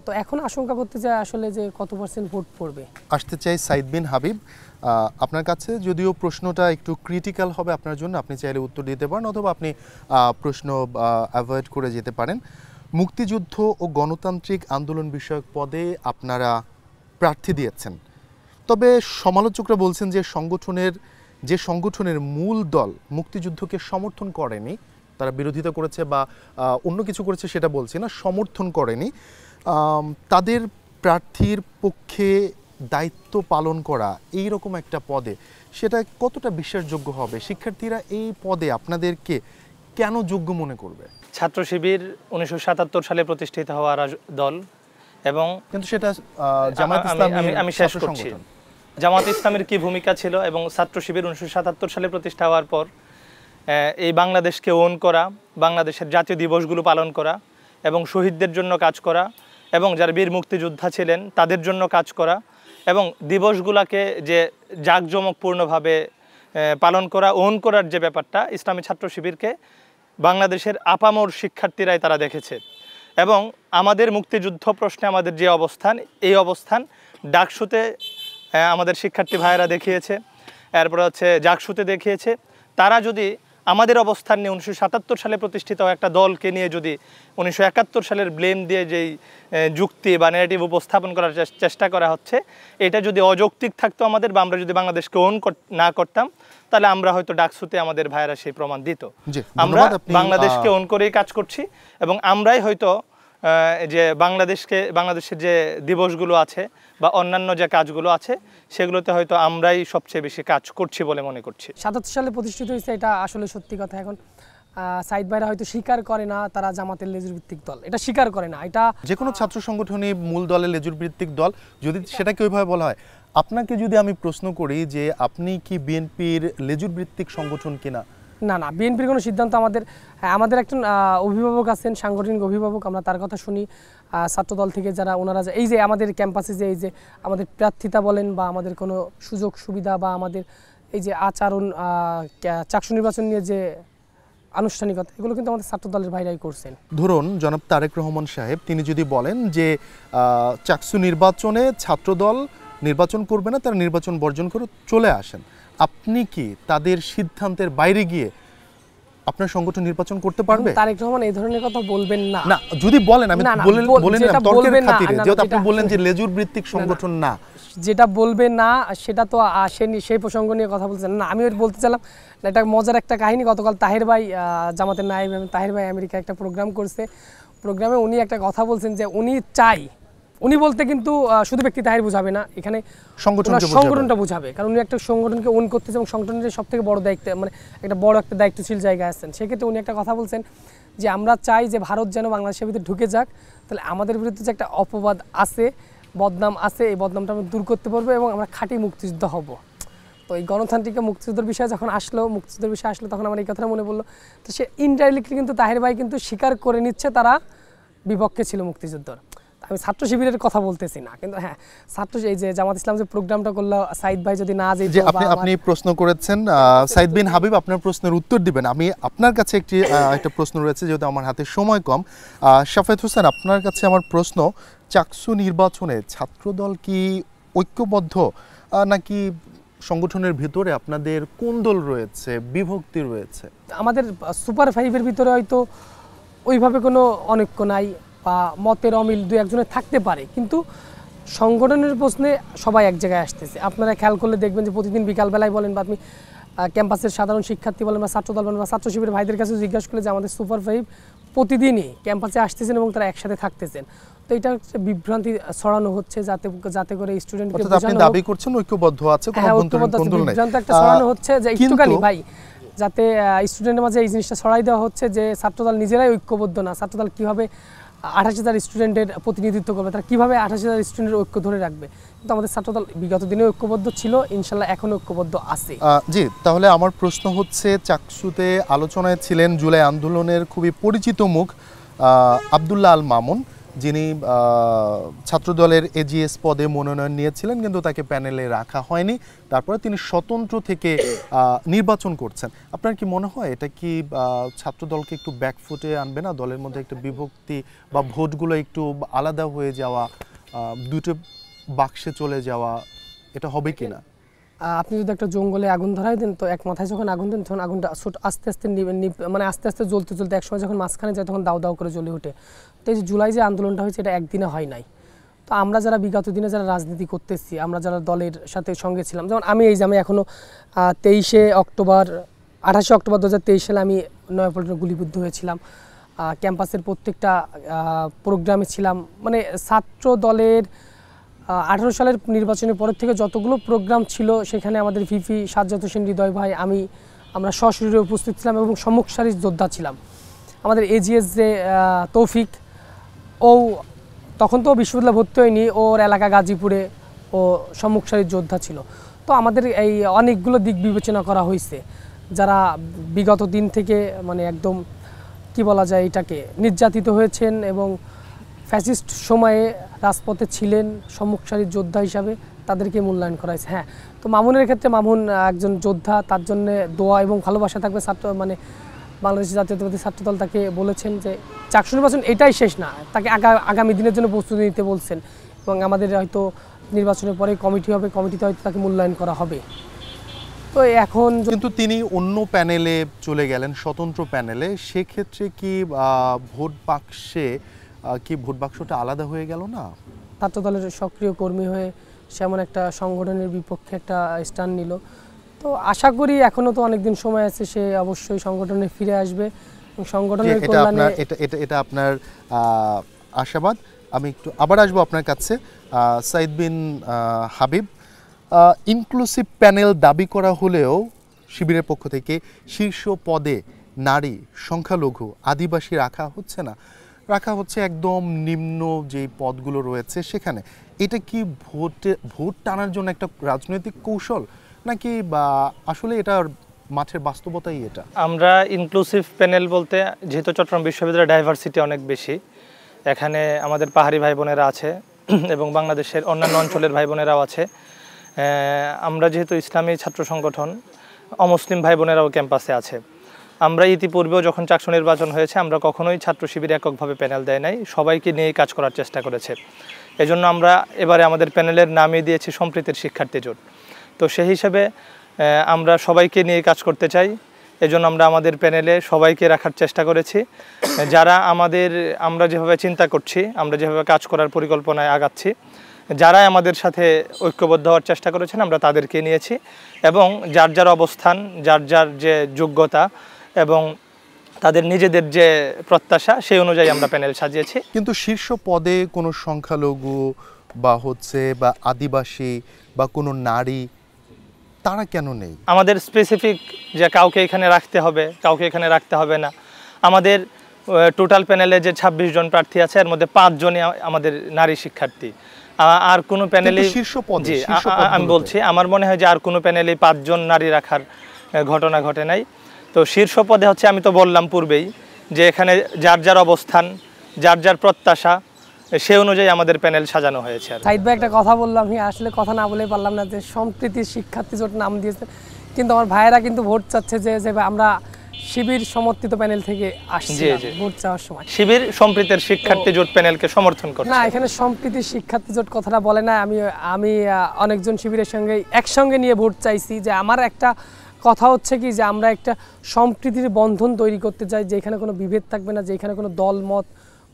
Speaker 2: তো এখন আশঙ্কা করতে চাই আসলে যে কত % ভোট পড়বে।
Speaker 3: আসতে চাই সাইদ বিন হাবিব, আপনার কাছে যদিও প্রশ্নটা একটু ক্রিটিক্যাল হবে আপনার জন্য, আপনি চাইলে উত্তর দিতে পারেন অথবা আপনি প্রশ্ন অ্যাভয়েড করে যেতে পারেন। মুক্তিযুদ্ধ ও গণতান্ত্রিক আন্দোলন বিষয়ক পদে আপনারা প্রার্থী দিয়েছেন, তবে সমালোচকরা বলছেন যে সংগঠনের মূল দল মুক্তিযুদ্ধকে সমর্থন করেনি, তারা বিরোধিতা করেছে বা অন্য কিছু করেছে সেটা বলছি না, সমর্থন করেনি, তাদের প্রার্থীর পক্ষে দায়িত্ব পালন করা এই রকম একটা পদে সেটা কতটা বিশ্বাসযোগ্য হবে? শিক্ষার্থীরা এই পদে আপনাদেরকে কেন যোগ্য মনে করবে?
Speaker 1: ছাত্র শিবির 1977 সালে প্রতিষ্ঠিত হওয়া দল, এবং
Speaker 3: কিন্তু সেটা জামাত ইসলামী,
Speaker 1: আমি শেষ করছি, জামাত ইসলামের কি ভূমিকা ছিল এবং ছাত্র শিবির 1977 সালে প্রতিষ্ঠা হওয়ার পর এই বাংলাদেশকে ওন করা, বাংলাদেশের জাতীয় দিবসগুলো পালন করা এবং শহীদদের জন্য কাজ করা এবং যারা বীর মুক্তিযোদ্ধা ছিলেন তাদের জন্য কাজ করা এবং দিবসগুলোকে যে জাঁকজমকপূর্ণভাবে পালন করা, ওন করার যে ব্যাপারটা, ইসলামী ছাত্র শিবিরকে বাংলাদেশের আপামর শিক্ষার্থীরাই তারা দেখেছে। এবং আমাদের মুক্তিযুদ্ধ প্রশ্নে আমাদের যে অবস্থান, এই অবস্থান ডাকসুতে আমাদের শিক্ষার্থী ভাইয়েরা দেখিয়েছে, এরপরে হচ্ছে জাকসুতে দেখিয়েছে। তারা যদি আমাদের অবস্থান নিয়ে 1977 সালে প্রতিষ্ঠিত একটা দলকে নিয়ে যদি 1971 সালের ব্লেম দিয়ে যেই যুক্তি বা ন্যারেটিভ উপস্থাপন করার চেষ্টা করা হচ্ছে, এটা যদি অযৌক্তিক থাকতো আমাদের, বা আমরা যদি বাংলাদেশকে ওন না করতাম, তাহলে আমরা হয়তো ডাকসুতে আমাদের ভাইয়েরা সেই প্রমাণ দিত। আমরা বাংলাদেশকে ওন করেই কাজ করছি এবং আমরাই হয়তো যে বাংলাদেশের যে দিবসগুলো আছে বা অন্যান্য যে কাজগুলো আছে সেগুলোতে হয়তো আমরাই সবচেয়ে বেশি কাজ করছি বলে মনে করছি।
Speaker 2: 77 সালে প্রতিষ্ঠিত হয়েছে, এটা আসলে সত্যি কথা। এখন সাইদ ভাইরা হয়তো স্বীকার করে না তারা জামাতের লেজুর ভিত্তিক দল, এটা স্বীকার করে না। এটা
Speaker 3: যে কোনো ছাত্র সংগঠনই মূল দলের লেজুর ভিত্তিক দল, যদি সেটাকে ওইভাবে বলা হয়। আপনাকে যদি আমি প্রশ্ন করি যে আপনি কি বিএনপির লেজুর ভিত্তিক সংগঠন কিনা?
Speaker 2: না, বিএনপির কোনো সিদ্ধান্ত আমাদের একজন অভিভাবক আছেন, সাংগঠনিক অভিভাবক, আমরা তার কথা শুনি। ছাত্রদল থেকে যারা ওনারা এই যে আমাদের ক্যাম্পাসে যে এই যে আমাদের প্রার্থিতা বলেন বা আমাদের কোনো সুযোগ সুবিধা বা আমাদের এই যে আচরণ, চাকসু নির্বাচন নিয়ে যে আনুষ্ঠানিকতা, এগুলো কিন্তু আমাদের ছাত্রদলের ভাইরাই করছেন।
Speaker 3: ধরুন জনাব তারেক রহমান সাহেব তিনি যদি বলেন যে চাকসু নির্বাচনে ছাত্রদল নির্বাচন করবে না, তারা নির্বাচন বর্জন করে চলে আসেন, আপনি কি তাদের সিদ্ধান্তের বাইরে গিয়ে আপনার সংগঠন নির্বাচন করতে পারবে?
Speaker 2: তারেক রহমান এই ধরনের কথা বলবেন না।
Speaker 3: না, যদি বলেন, আমি বলেন না তর্কের খাতিরে, যেহেতু আপনি বললেন যে লেজুর ভিত্তিক সংগঠন না,
Speaker 2: যেটা বলবে না সেটা তো সেই প্রসঙ্গ নিয়ে কথা বলছেন না। আমি বলতে চাইলাম, এটা মজার একটা কাহিনী। গতকাল তাহের ভাই, জামাতের নায়েব তাহের ভাই আমেরিকা একটা প্রোগ্রাম করছে, প্রোগ্রামে উনি একটা কথা বলছেন যে উনি বলতে কিন্তু শুধু ব্যক্তি তাহের বুঝাবে না, এখানে সংগঠনটা বুঝাবে, কারণ উনি একটা সংগঠনকে ওন করতেছে এবং সংগঠনের সব থেকে বড় দায়িত্ব, মানে একটা বড় একটা দায়িত্বশীল জায়গায় আছেন। সেক্ষেত্রে উনি একটা কথা বলছেন যে আমরা চাই যে ভারত যেন বাংলাদেশের ভিতরে ঢুকে যাক, তাহলে আমাদের বিরুদ্ধে যে একটা অপবাদ আছে, বদনাম আছে, এই বদনামটা আমরা দূর করতে পারবো এবং আমরা খাঁটি মুক্তিযুদ্ধ হব। তো এই গণতান্ত্রিক মুক্তিযুদ্ধের বিষয়ে যখন আসলো তখন আমার এই কথাটা মনে পড়লো। তো সে ইনডাইরেক্টলি কিন্তু তাহের ভাই কিন্তু স্বীকার করে নিচ্ছে তারা বিপক্ষে ছিল মুক্তিযুদ্ধর। আমি ছাত্র শিবিরের কথা বলতেছি না, কিন্তু হ্যাঁ এই যে জামাত ইসলাম যে প্রোগ্রামটা করলো, সাইদ ভাই যদি না যেত,
Speaker 3: আপনি প্রশ্ন করেছেন সাইদ বিন হাবিব, আপনার প্রশ্নের উত্তর দিবেন। আমি আপনার কাছে একটা প্রশ্ন রয়েছে, যেহেতু আমার হাতে সময় কম। শাফেত হোসেন, আপনার কাছে আমার প্রশ্ন, চাকসু নির্বাচনে ছাত্রদল কি ঐক্যবদ্ধ, নাকি সংগঠনের ভিতরে আপনাদের কোন্দল রয়েছে, বিভক্তি রয়েছে?
Speaker 2: আমাদের সুপার ফাইভের ভিতরে হয়তো ওইভাবে কোনো অনৈক্য নাই বা মতের অমিল দু একজনের থাকতে পারে, কিন্তু সংগঠনের প্রশ্নে সবাই এক জায়গায় আসতেছে। আপনারা খেয়াল করলে দেখবেন যে প্রতিদিন বিকালবেলায় বলেন বা আপনি ক্যাম্পাসের সাধারণ শিক্ষার্থী বলেন বা ছাত্রদল বলেন বা ছাত্র শিবিরের ভাইদের কাছে জিজ্ঞাসা করলে যে আমাদের সুপার ফাইভ প্রতিদিনই ক্যাম্পাসে আসতেছেন এবং তারা একসাথে থাকতেছেন। তো এটা বিভ্রান্তি ছড়ানো হচ্ছে যাতে করে স্টুডেন্টকে বোঝানো,
Speaker 3: আপনি দাবি করছেন ঐক্যবদ্ধ আছে, কোনো কোন্দল নাই,
Speaker 2: বিভ্রান্তি একটা ছড়ানো হচ্ছে যে একটুখানি ভাই, যাতে স্টুডেন্টের মাঝে এই জিনিসটা ছড়াই দেওয়া হচ্ছে যে ছাত্রদল নিজেরাই ঐক্যবদ্ধ না, ছাত্রদল কীভাবে 28,000 স্টুডেন্টের প্রতিনিধিত্ব করবে, তারা কীভাবে 28,000 স্টুডেন্টের ঐক্য ধরে রাখবে। কিন্তু আমাদের ছাত্রদল বিগত দিনে ঐক্যবদ্ধ ছিল, ইনশাল্লাহ এখন ঐক্যবদ্ধ আছে।
Speaker 3: জি, তাহলে আমার প্রশ্ন হচ্ছে, চাকসুতে আলোচনায় ছিলেন জুলাই আন্দোলনের খুবই পরিচিত মুখ আব্দুল্লাহ আল মামুন, যিনি ছাত্রদলের এজিএস পদে মনোনয়ন নিয়েছিলেন, কিন্তু তাকে প্যানেলে রাখা হয়নি। তারপরে তিনি স্বতন্ত্র থেকে নির্বাচন করছেন। আপনার কি মনে হয় এটা কি ছাত্রদলকে একটু ব্যাকফুটে আনবে না? দলের মধ্যে একটা বিভক্তি বা ভোটগুলো একটু আলাদা হয়ে যাওয়া, দুটো বাক্সে চলে যাওয়া, এটা হবে কি না?
Speaker 2: আপনি যদি একটা জঙ্গলে আগুন ধরাই দেন, তো এক মাথায় যখন আগুন দেন তখন আগুনটা আস্তে আস্তে জ্বলতে একসময় যখন মাঝখানে যায় তখন দাউ দাউ করে জ্বলে ওঠে। তো এই যে জুলাই যে আন্দোলনটা হয়েছে, এটা একদিনে হয় নাই। তো আমরা যারা বিগত দিনে যারা রাজনীতি করতেছি, আমরা যারা দলের সাথে সঙ্গে ছিলাম, যেমন আমি এখনও 28 অক্টোবর 2023 সালে আমি নয়াপল্টনে গুলিবিদ্ধ হয়েছিলাম। ক্যাম্পাসের প্রত্যেকটা প্রোগ্রামে ছিলাম, মানে ছাত্র দলের 18 সালের নির্বাচনের পরের থেকে যতগুলো প্রোগ্রাম ছিল সেখানে আমাদের ভিপি সাজ্জাদ হোসেন হৃদয় ভাই, আমরা সশরীরে উপস্থিত ছিলাম এবং সম্মুখ সারির যোদ্ধা ছিলাম। আমাদের এজিএস যে তৌফিক, তখন তো বিশ্ববিদ্যালয়ে ভর্তি হয়নি, ওর এলাকা গাজীপুরে, ও সম্মুখ সারির যোদ্ধা ছিল। তো আমাদের এই অনেকগুলো দিক বিবেচনা করা হয়েছে, যারা বিগত দিন থেকে মানে একদম কি বলা যায় এটাকে নির্যাতিত হয়েছেন এবং ফ্যাসিস্ট সময়ে রাজপথে ছিলেন সম্মুখ সারির যোদ্ধা হিসাবে, তাদেরকে মূল্যায়ন করা হয়েছে। হ্যাঁ, তো মামুনের ক্ষেত্রে মামুন একজন যোদ্ধা, তার জন্য দোয়া এবং ভালোবাসা থাকবে। বাংলাদেশ জাতীয়তাবাদী ছাত্রদল তাকে বলেছেন যে চাকসু নির্বাচন এটাই শেষ না, তাকে আগামী দিনের জন্য প্রস্তুতি নিতে বলছেন, এবং আমাদের হয়তো নির্বাচনের পরে কমিটি হবে, কমিটিতে হয়তো তাকে মূল্যায়ন করা হবে। তো এখন
Speaker 3: কিন্তু তিনি অন্য প্যানেলে চলে গেলেন, স্বতন্ত্র প্যানেলে, সেক্ষেত্রে কি ভোট বাক্সটা আলাদা হয়ে গেল না?
Speaker 2: ছাত্রদলের সক্রিয় কর্মী হয়ে সেমন একটা সংগঠনের বিপক্ষে একটা স্ট্যান্ড নিল। তো আশা করি এখনো তো অনেকদিন সময় আছে, সে অবশ্যই সংগঠনে ফিরে আসবে এবং সংগঠনের কল্যাণে।
Speaker 3: এটা আপনার আশাবাদ। আমি একটু আবার আসবো আপনার কাছে, সাইদ বিন হাবিব। ইনক্লুসিভ প্যানেল দাবি করা হলেও শিবিরের পক্ষ থেকে শীর্ষ পদে নারী, সংখ্যালঘু, আদিবাসী রাখা হচ্ছে না, রাখা হচ্ছে একদম নিম্ন যে পদগুলো রয়েছে সেখানে। এটা কি ভোট টানার জন্য একটা রাজনৈতিক কৌশল, নাকি বা আসলে এটা মাঠের বাস্তবতাই? এটা
Speaker 1: আমরা ইনক্লুসিভ প্যানেল বলতে, যেহেতু চট্টগ্রাম বিশ্ববিদ্যালয়ের ডাইভার্সিটি অনেক বেশি, এখানে আমাদের পাহাড়ি ভাই বোনেরা আছে এবং বাংলাদেশের অন্যান্য অঞ্চলের ভাই বোনেরাও আছে। আমরা যেহেতু ইসলামী ছাত্র সংগঠন, অমুসলিম ভাই বোনেরাও ক্যাম্পাসে আছে। আমরা ইতিপূর্বেও যখন চাকসু নির্বাচন হয়েছে, আমরা কখনোই ছাত্র শিবির এককভাবে প্যানেল দেয় নাই, সবাইকে নিয়ে কাজ করার চেষ্টা করেছে। এজন্য আমরা এবারে আমাদের প্যানেলের নামই দিয়েছি সম্প্রীতির শিক্ষার্থী জোট। তো সেই হিসেবে আমরা সবাইকে নিয়ে কাজ করতে চাই, এজন্য আমরা আমাদের প্যানেলে সবাইকে রাখার চেষ্টা করেছি। যারা আমরা যেভাবে চিন্তা করছি, আমরা যেভাবে কাজ করার পরিকল্পনায় আগাচ্ছি, যারা আমাদের সাথে ঐক্যবদ্ধ হওয়ার চেষ্টা করেছেন, আমরা তাদেরকে নিয়েছি এবং যার যার অবস্থান, যার যার যে যোগ্যতা এবং তাদের নিজেদের যে প্রত্যাশা, সেই অনুযায়ী আমরা প্যানেল সাজিয়েছি।
Speaker 3: কিন্তু শীর্ষ পদে কোনো সংখ্যালঘু বা আদিবাসী বা কোনো নারী, তারা কেন নেই?
Speaker 1: আমাদের স্পেসিফিক যে কাউকে এখানে রাখতে হবে, কাউকে এখানে রাখতে হবে না। আমাদের টোটাল প্যানেলে যে 26 জন প্রার্থী আছে, এর মধ্যে 5 জনই আমাদের নারী শিক্ষার্থী। আর কোনো প্যানেলে
Speaker 3: শীর্ষ পদে,
Speaker 1: জি
Speaker 3: শীর্ষ
Speaker 1: আমি
Speaker 3: পদগুলোতে।
Speaker 1: বলছি আমার মনে হয় যে আর কোনো প্যানেলে 5 জন নারী রাখার ঘটনা ঘটে নাই। তো শীর্ষ পদে হচ্ছে আমি তো বললাম পূর্বেই যে এখানে যার যার অবস্থান, যার যার প্রত্যাশা, সে অনুযায়ী আমাদের প্যানেল সাজানো হয়েছে আর কি।
Speaker 2: সাইদ ভাই একটা কথা বললাম, আমি আসলে কথা না বলেই পারলাম না, যে সম্প্রীতির শিক্ষার্থী জোট নাম দিয়েছেন, কিন্তু আমার ভাইয়েরা কিন্তু ভোট চাচ্ছে যে আমরা শিবির সমর্থিত প্যানেল থেকে আসছি
Speaker 1: জি, জি।
Speaker 2: ভোট চাওয়ার সময়।
Speaker 1: শিবির সম্প্রীতির শিক্ষার্থী জোট প্যানেলকে সমর্থন করছে।
Speaker 2: না, এখানে সম্প্রীতির শিক্ষার্থী জোট কথাটা বলে না। আমি অনেকজন শিবিরের সঙ্গে একসঙ্গে নিয়ে ভোট চাইছি, যে আমার একটা কথা হচ্ছে কি যে আমরা একটা সম্প্রীতির বন্ধন তৈরি করতে চাই, যেখানে কোনো বিভেদ থাকবে না, যেখানে কোনো দল মত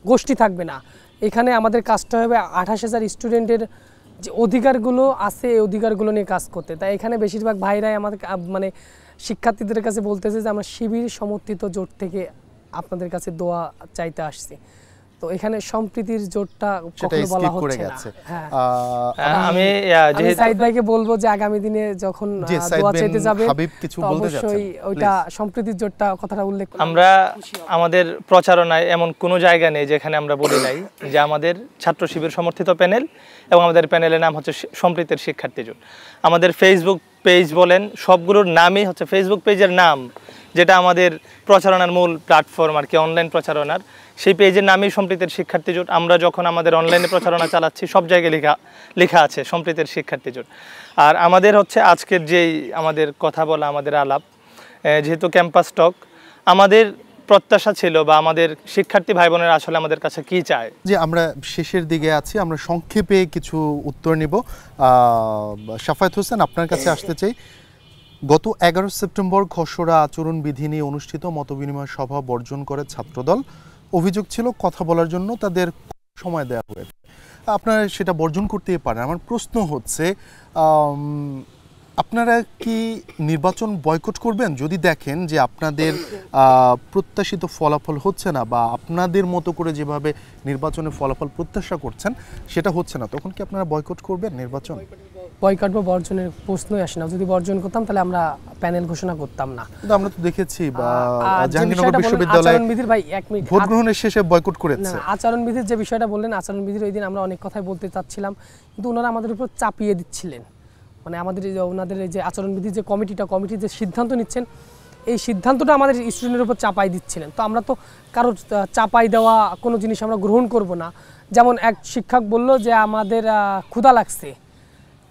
Speaker 2: গোষ্ঠী থাকবে না। এখানে আমাদের কাজটা হবে 28,000 স্টুডেন্টের যে অধিকারগুলো আছে এই অধিকারগুলো নিয়ে কাজ করতে। তাই এখানে বেশিরভাগ ভাইরাই আমাদের মানে শিক্ষার্থীদের কাছে বলতেছে যে আমরা শিবির সমর্থিত জোট থেকে আপনাদের কাছে দোয়া চাইতে আসছি। তো এখানে সম্প্রীতির জোটটা কখনো বলা হচ্ছে না। হ্যাঁ,
Speaker 1: আমি
Speaker 2: আমি সাইদ ভাইকে বলবো যে আগামী দিনে যখন দোয়া চাইতে যাবে
Speaker 3: হাবিব কিছু বলতে যাচ্ছেন,
Speaker 2: অবশ্যই ওইটা সম্প্রীতির জোটটা কথাটা উল্লেখ করুন।
Speaker 1: আমরা আমাদের প্রচারণায় এমন কোনো জায়গা নেই যেখানে আমরা বলি নাই যে আমাদের ছাত্র শিবির সমর্থিত প্যানেল এবং আমাদের প্যানেলের নাম হচ্ছে সম্প্রীতির শিক্ষার্থী জোট। আমাদের ফেসবুক পেজ বলেন, সবগুলোর নামই হচ্ছে ফেসবুক পেজের নাম, যেটা আমাদের প্রচারণার মূল প্ল্যাটফর্ম আর কি, অনলাইন প্রচারণার, সেই পেজের নামই সম্প্রীতির শিক্ষার্থী জোট। আমরা যখন আমাদের অনলাইনে প্রচারণা চালাচ্ছি সব জায়গায় লেখা আছে সম্প্রীতির শিক্ষার্থী জোট। আর আমাদের হচ্ছে আজকের যেই আমাদের কথা বলা, আমাদের আলাপ, যেহেতু ক্যাম্পাস টক, আমাদের প্রত্যাশা ছিল বা আমাদের শিক্ষার্থী ভাই বোনেরা আসলে আমাদের কাছে কি চায়।
Speaker 3: যে আমরা শেষের দিকে আছি, আমরা সংক্ষেপে কিছু উত্তর নিব। শাফায়েত হোসেন, আপনার কাছে আসতে চাই। গত 11 সেপ্টেম্বর খসড়া আচরণবিধি নিয়ে অনুষ্ঠিত মতবিনিময় সভা বর্জন করে ছাত্রদল। অভিযোগ ছিল কথা বলার জন্য তাদের সময় দেওয়া হয়েছে, আপনারা সেটা বর্জন করতেই পারেন। আমার প্রশ্ন হচ্ছে, আপনারা কি নির্বাচন বয়কট করবেন যদি দেখেন যে আপনাদের প্রত্যাশিত ফলাফল হচ্ছে না, বা আপনাদের মতো করে যেভাবে নির্বাচনের ফলাফল প্রত্যাশা করছেন সেটা হচ্ছে না, তখন কি আপনারা বয়কট করবেন নির্বাচন?
Speaker 2: বয়কট বা বর্জনের প্রশ্নই আসে না। যদি বর্জন করতাম তাহলে আমরা প্যানেল ঘোষণা করতাম না।
Speaker 3: কিন্তু আমরা তো দেখেছি জাহাঙ্গীরনগর বিশ্ববিদ্যালয়ে
Speaker 2: ভাই 1 মিনিট,
Speaker 3: ভোট গ্রহণের শেষে বয়কট করেছে।
Speaker 2: আচরণবিধির যে বিষয়টা বললেন, আচরণবিধির ওই দিন আমরা অনেক কথাই বলতে চাচ্ছিলাম, কিন্তু ওনারা আমাদের উপর চাপিয়ে দিচ্ছিলেন। মানে আমাদের ওনাদের এই যে আচরণবিধির যে কমিটি যে সিদ্ধান্ত নিচ্ছেন, এই সিদ্ধান্তটা আমাদের স্টুডেন্টের উপর চাপাই দিচ্ছিলেন। তো আমরা তো কারো চাপাই দেওয়া কোনো জিনিস আমরা গ্রহণ করব না। যেমন এক শিক্ষক বলল যে আমাদের ক্ষুধা লাগছে,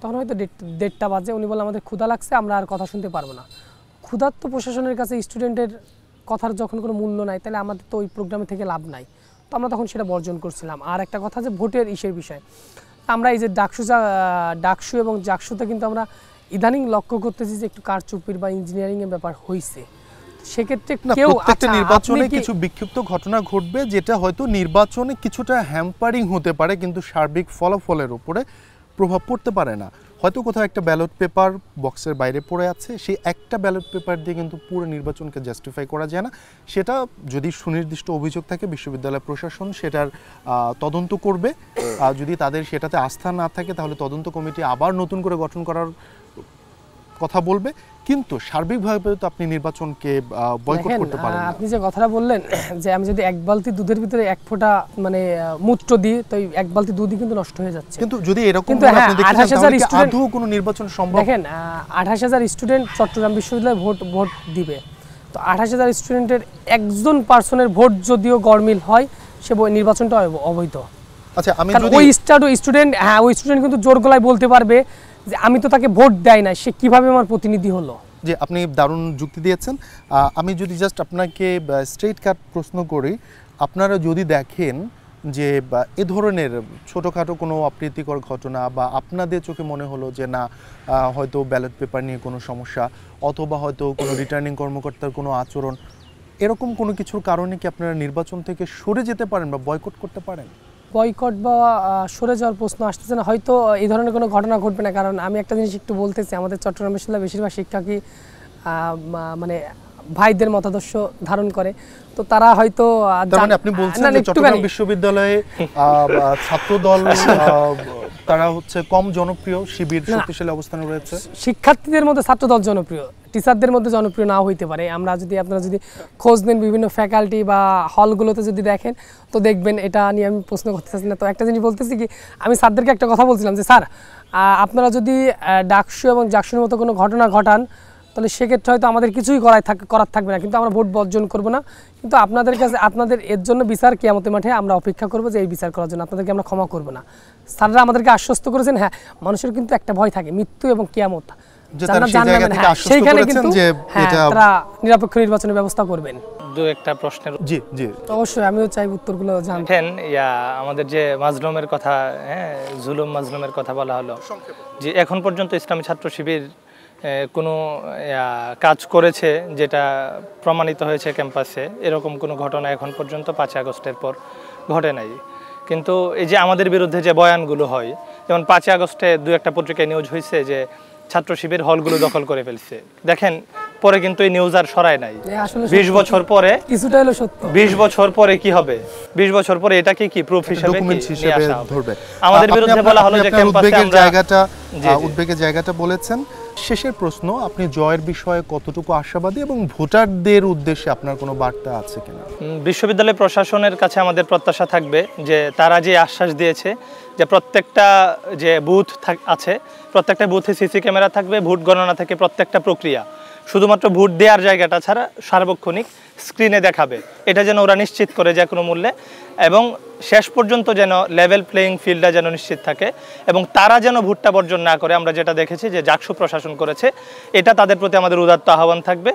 Speaker 2: তখন হয়তো 1:30 বাজে, উনি বললেন আমাদের ক্ষুধা লাগছে, আমরা আর কথা শুনতে পারবো না। ক্ষুধার তো প্রশাসনের কাছে স্টুডেন্টের কথার যখন কোনো মূল্য নাই, তাহলে আমাদের তো ওই প্রোগ্রামে থেকে লাভ নাই। তো আমরা তখন সেটা বর্জন করছিলাম। আর একটা কথা যে ভোটের বিষয়, আমরা এই যে ডাকসু এবং জাকসুতে কিন্তু আমরা ইদানিং লক্ষ্য করতেছি যে একটু কারচুপির বা ইঞ্জিনিয়ারিংয়ের ব্যাপার হয়েছে। সেক্ষেত্রে কেউ
Speaker 3: প্রত্যেকটা নির্বাচনে কিছু বিক্ষিপ্ত ঘটনা ঘটবে, যেটা হয়তো নির্বাচনে কিছুটা হ্যাম্পারিং হতে পারে, কিন্তু সার্বিক ফলাফলের উপরে প্রভাব পড়তে পারে না। হয়তো কোথাও একটা ব্যালট পেপার বক্সের বাইরে পড়ে আছে, সেই একটা ব্যালট পেপার দিয়ে কিন্তু পুরো নির্বাচনকে জাস্টিফাই করা যায় না। সেটা যদি সুনির্দিষ্ট অভিযোগ থাকে, বিশ্ববিদ্যালয় প্রশাসন সেটার তদন্ত করবে। যদি তাদের সেটাতে আস্থা না থাকে, তাহলে তদন্ত কমিটি আবার নতুন করে গঠন করার কথা বলবে। কিন্তু সার্বিকভাবে তো আপনি নির্বাচনকে বয়কট করতে পারেন না।
Speaker 2: আপনি যে কথাটা বললেন যে আমি যদি 1 বালতি দুধের ভিতরে 1 ফোঁটা মানে মূত্র দিই, তো 1 বালতি দুধই কিন্তু নষ্ট হয়ে যাচ্ছে।
Speaker 3: কিন্তু যদি এরকম আপনি দেখেন তাহলে কি আদৌ কোনো নির্বাচন সম্ভব?
Speaker 2: দেখেন 28,000 স্টুডেন্ট চট্টগ্রাম বিশ্ববিদ্যালয়ে ভোট দিবে। তো 28,000 স্টুডেন্টের একজন পার্সনের ভোট যদিও গড়মিল হয়, সে নির্বাচনটা অবৈধ।
Speaker 3: আচ্ছা, আমি যদি
Speaker 2: ওই স্টুডেন্ট ওই স্টুডেন্ট কিন্তু জোর গলায় বলতে পারবে যে আমি তো তাকে ভোট দেই না, সে কিভাবে আমার প্রতিনিধি হলো।
Speaker 3: যে আপনি দারুণ যুক্তি দিয়েছেন। আমি যদি জাস্ট আপনাকে স্ট্রেট কাট প্রশ্ন করি, আপনারা যদি দেখেন যে এ ধরনের ছোটোখাটো কোনো অপ্রীতিকর ঘটনা, বা আপনাদের চোখে মনে হলো যে না হয়তো ব্যালট পেপার নিয়ে কোনো সমস্যা, অথবা হয়তো কোনো রিটার্নিং কর্মকর্তার কোনো আচরণ, এরকম কোনো কিছুর কারণে কি আপনারা নির্বাচন থেকে সরে যেতে পারেন বা বয়কট করতে পারেন?
Speaker 2: বয়কট বা সরে যাওয়ার প্রশ্ন আসতেছে না, হয়তো এই ধরনের কোনো ঘটনা ঘটবে না। কারণ আমি একটা জিনিস একটু বলতেছি, আমাদের চট্টগ্রাম বিশ্ববিদ্যালয়ের বেশিরভাগ শিক্ষকই মানে ভাইদের মতাদর্শ ধারণ করে। তো তারা হয়তো
Speaker 3: আপনি বলছেন যে চট্টগ্রাম বিশ্ববিদ্যালয়ে ছাত্রদল তারা হচ্ছে কম জনপ্রিয়, শিবির শক্তিশালী অবস্থানে রয়েছে।
Speaker 2: শিক্ষার্থীদের মধ্যে ছাত্রদল জনপ্রিয়, টিচারদের মধ্যে জনপ্রিয় নাও হইতে পারে। আপনারা যদি খোঁজ নেন বিভিন্ন ফ্যাকাল্টি বা হলগুলোতে যদি দেখেন তো দেখবেন, এটা নিয়ে আমি প্রশ্ন করতে চাচ্ছি না। তো একটা জিনিস বলতেছি কি, আমি স্যারদেরকে একটা কথা বলছিলাম যে স্যার আপনারা যদি ডাকসু এবং জাকসুর মতো কোনো ঘটনা ঘটান তাহলে সেক্ষেত্রে হয়তো আমাদের কিছুই করার থাকবে না, কিন্তু আমরা ভোট বর্জন করব না, কিন্তু আপনাদের কাছে আপনাদের এর জন্য বিচার কিয়ামতের মাঠে আমরা অপেক্ষা করব যে এই বিচার করার জন্য আপনাদেরকে আমরা ক্ষমা করব না। স্যাররা আমাদেরকে আশ্বস্ত করেছেন হ্যাঁ মানুষের কিন্তু একটা ভয় থাকে, মৃত্যু এবং কিয়ামত, সেইখানে কিন্তু তারা নিরপেক্ষ নির্বাচনের ব্যবস্থা করবেন।
Speaker 1: দু একটা প্রশ্নের
Speaker 3: জি জি
Speaker 2: অবশ্যই আমিও চাই উত্তরগুলো জানতেন।
Speaker 1: আমাদের যে মাজলুমের কথা, হ্যাঁ জুলুম মাজলুমের কথা বলা হলো, যে এখন পর্যন্ত ইসলামী ছাত্র শিবির কোনো কাজ করেছে যেটা প্রমাণিত হয়েছে ক্যাম্পাসে, এরকম কোনো ঘটনা এখন পর্যন্ত 5 আগস্টের পর ঘটে নাই। কিন্তু এই যে আমাদের বিরুদ্ধে যে বয়ানগুলো হয়, যেমন 5 আগস্টে দু একটা পত্রিকায় নিউজ হয়েছে যে ছাত্র শিবির হলগুলো দখল করে ফেলছে, দেখেন পরে কিন্তু এই নিউজ আর সরায় নাই। 20 বছর পরে
Speaker 2: কিছুটা হলো সত্য,
Speaker 1: 20 বছর পরে কি হবে, 20 বছর পরে এটাকে কি প্রুফ হিসেবে
Speaker 3: ধরবে।
Speaker 1: আমাদের বিরুদ্ধে বলা হলো যে ক্যাম্পাসে
Speaker 3: উদ্বেগের জায়গাটা বলেছেন। শেষের প্রশ্ন, আপনি জয়ের বিষয়ে কতটুকু আশাবাদী এবং ভোটারদের উদ্দেশ্যে আপনার কোনো বার্তা আছে কিনা?
Speaker 1: বিশ্ববিদ্যালয় প্রশাসনের কাছে আমাদের প্রত্যাশা থাকবে যে তারা যে আশ্বাস দিয়েছে যে প্রত্যেকটা যে বুথ আছে প্রত্যেকটা বুথে সিসি ক্যামেরা থাকবে, ভোট গণনা থেকে প্রত্যেকটা প্রক্রিয়া শুধুমাত্র ভোট দেওয়ার জায়গাটা ছাড়া সার্বক্ষণিক স্ক্রিনে দেখাবে, এটা যেন ওরা নিশ্চিত করে যে কোনো মূল্যে, এবং শেষ পর্যন্ত যেন লেভেল প্লেয়িং ফিল্ডটা যেন নিশ্চিত থাকে এবং তারা যেন ভোটটা বর্জন না করে। আমরা যেটা দেখেছি যে জাকসু প্রশাসন করেছে, এটা তাদের প্রতি আমাদের উদাত্ত আহ্বান থাকবে।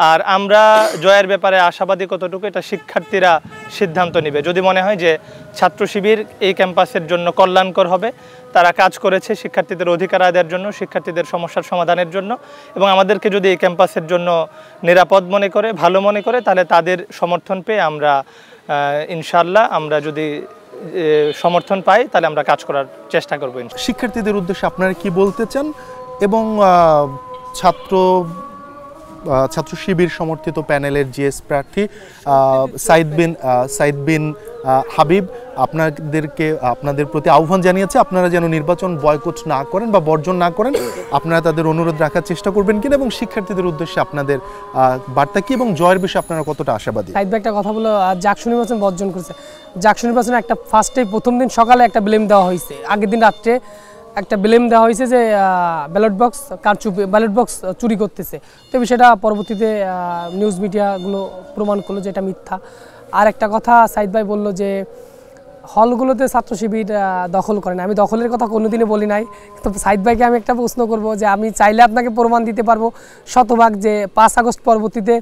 Speaker 1: আর আমরা জয়ের ব্যাপারে আশাবাদী কতটুকু, এটা শিক্ষার্থীরা সিদ্ধান্ত নেবে। যদি মনে হয় যে ছাত্র শিবির এই ক্যাম্পাসের জন্য কল্যাণকর হবে, তারা কাজ করেছে শিক্ষার্থীদের অধিকার আদায়ের জন্য, শিক্ষার্থীদের সমস্যার সমাধানের জন্য, এবং আমাদেরকে যদি এই ক্যাম্পাসের জন্য নিরাপদ মনে করে, ভালো মনে করে, তাহলে তাদের সমর্থন পেয়ে আমরা ইনশাআল্লাহ আমরা যদি সমর্থন পাই তাহলে আমরা কাজ করার চেষ্টা করব।
Speaker 3: শিক্ষার্থীদের উদ্দেশ্যে আপনারা কি বলতে চান, এবং ছাত্র শিবির সমর্থিত প্যানেলের জিএস প্রার্থী সাইদ বিন হাবিব আপনাদের প্রতি আহ্বান জানিয়েছে আপনারা যেন নির্বাচন বয়কট না করেন বা বর্জন না করেন, আপনারা তাদের অনুরোধ রাখার চেষ্টা করবেন কিনা, এবং শিক্ষার্থীদের উদ্দেশ্যে আপনাদের বার্তা কি এবং জয়ের বিষয়ে আপনারা কতটা আশাবাদী?
Speaker 2: সাইদ ভাই একটা কথা বলো, জাকসু নির্বাচন বর্জন করেছে। জাকসু নির্বাচনে একটা প্রথম দিন সকালে একটা ব্লেম দেওয়া হয়েছে, আগের দিন রাত্রে একটা ব্লেম দেওয়া হয়েছে যে ব্যালট বক্স চুরি করতেছে। তো বিষয়টা পরবর্তীতে নিউজ মিডিয়াগুলো প্রমাণ করলো যে এটা মিথ্যা। আর একটা কথা সাইদ ভাই বললো যে হলগুলোতে ছাত্র শিবির দখল করে না, আমি দখলের কথা কোনোদিনই বলি নাই। তো সাইদ ভাইকে আমি একটা প্রশ্ন করব যে আমি চাইলে আপনাকে প্রমাণ দিতে পারবো শতভাগ যে 5 আগস্ট পরবর্তীতে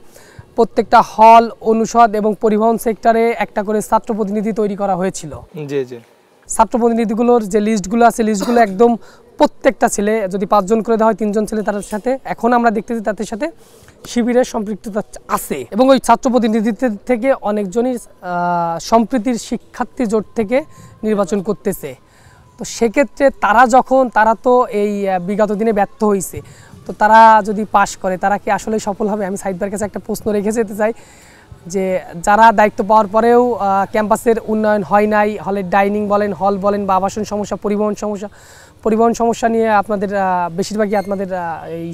Speaker 2: প্রত্যেকটা হল, অনুষদ এবং পরিবহন সেক্টরে একটা করে ছাত্র প্রতিনিধি তৈরি করা হয়েছিল।
Speaker 1: জি জি,
Speaker 2: ছাত্র প্রতিনিধিগুলোর যে লিস্টগুলো আছে, লিস্টগুলো একদম প্রত্যেকটা ছেলে যদি 5 জন করে দেওয়া হয় 3 জন ছেলে তাদের সাথে, এখন আমরা দেখতেছি তাদের সাথে শিবিরের সম্পৃক্ততা আছে, এবং ওই ছাত্র প্রতিনিধিত্বের থেকে অনেকজনই সম্প্রীতির শিক্ষার্থী জোট থেকে নির্বাচন করতেছে। তো সেক্ষেত্রে তারা তো এই বিগত দিনে ব্যর্থ হয়েছে, তো তারা যদি পাশ করে তারা কি আসলে সফল হবে? আমি সাইদ ভাইয়ের কাছে একটা প্রশ্ন রেখে যেতে চাই যে যারা দায়িত্ব পাওয়ার পরেও ক্যাম্পাসের উন্নয়ন হয় নাই, হলের ডাইনিং বলেন, হল বলেন বা আবাসন সমস্যা, পরিবহন সমস্যা নিয়ে আপনাদের বেশিরভাগই আপনাদের এই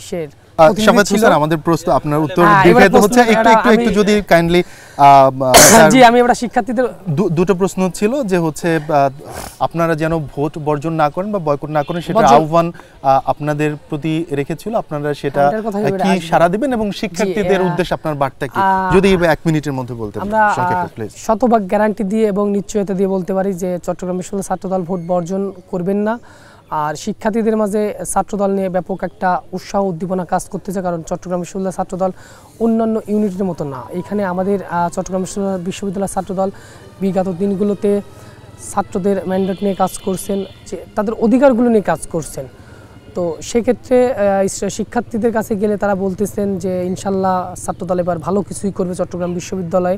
Speaker 3: আমাদের প্রশ্ন আপনার উত্তর দীর্ঘায়িত হচ্ছে, একটু যদি কাইন্ডলি।
Speaker 2: জি, আমি এবার শিক্ষার্থীদের
Speaker 3: দুটো প্রশ্ন ছিল যে হচ্ছে আপনারা যেন ভোট বর্জন না করেন বা বয়কট না করেন, সেটা আহ্বান আপনাদের প্রতি রেখেছিল, আপনারা সেটা কি সাড়া দিবেন, এবং শিক্ষার্থীদের উদ্দেশ্যে আপনার বার্তা কি যদি 1 মিনিটের মধ্যে বলতে পারেন?
Speaker 2: আমরা শতভাগ গ্যারান্টি দিয়ে এবং নিশ্চয়তা দিয়ে বলতে পারি যে চট্টগ্রাম বিশ্ববিদ্যালয় ছাত্রদল ভোট বর্জন করবেন না। আর শিক্ষার্থীদের মাঝে ছাত্রদল নিয়ে ব্যাপক একটা উৎসাহ উদ্দীপনা কাজ করতেছে, কারণ চট্টগ্রাম বিশ্ববিদ্যালয় ছাত্রদল অন্যান্য ইউনিটের মতো না। এখানে আমাদের চট্টগ্রাম বিশ্ববিদ্যালয় ছাত্রদল বিগত দিনগুলোতে ছাত্রদের ম্যান্ডেট নিয়ে কাজ করছেন, যে তাদের অধিকারগুলো নিয়ে কাজ করছেন। তো সেক্ষেত্রে শিক্ষার্থীদের কাছে গেলে তারা বলতেছেন যে ইনশাল্লাহ ছাত্রদল এবার ভালো কিছুই করবে চট্টগ্রাম বিশ্ববিদ্যালয়ে।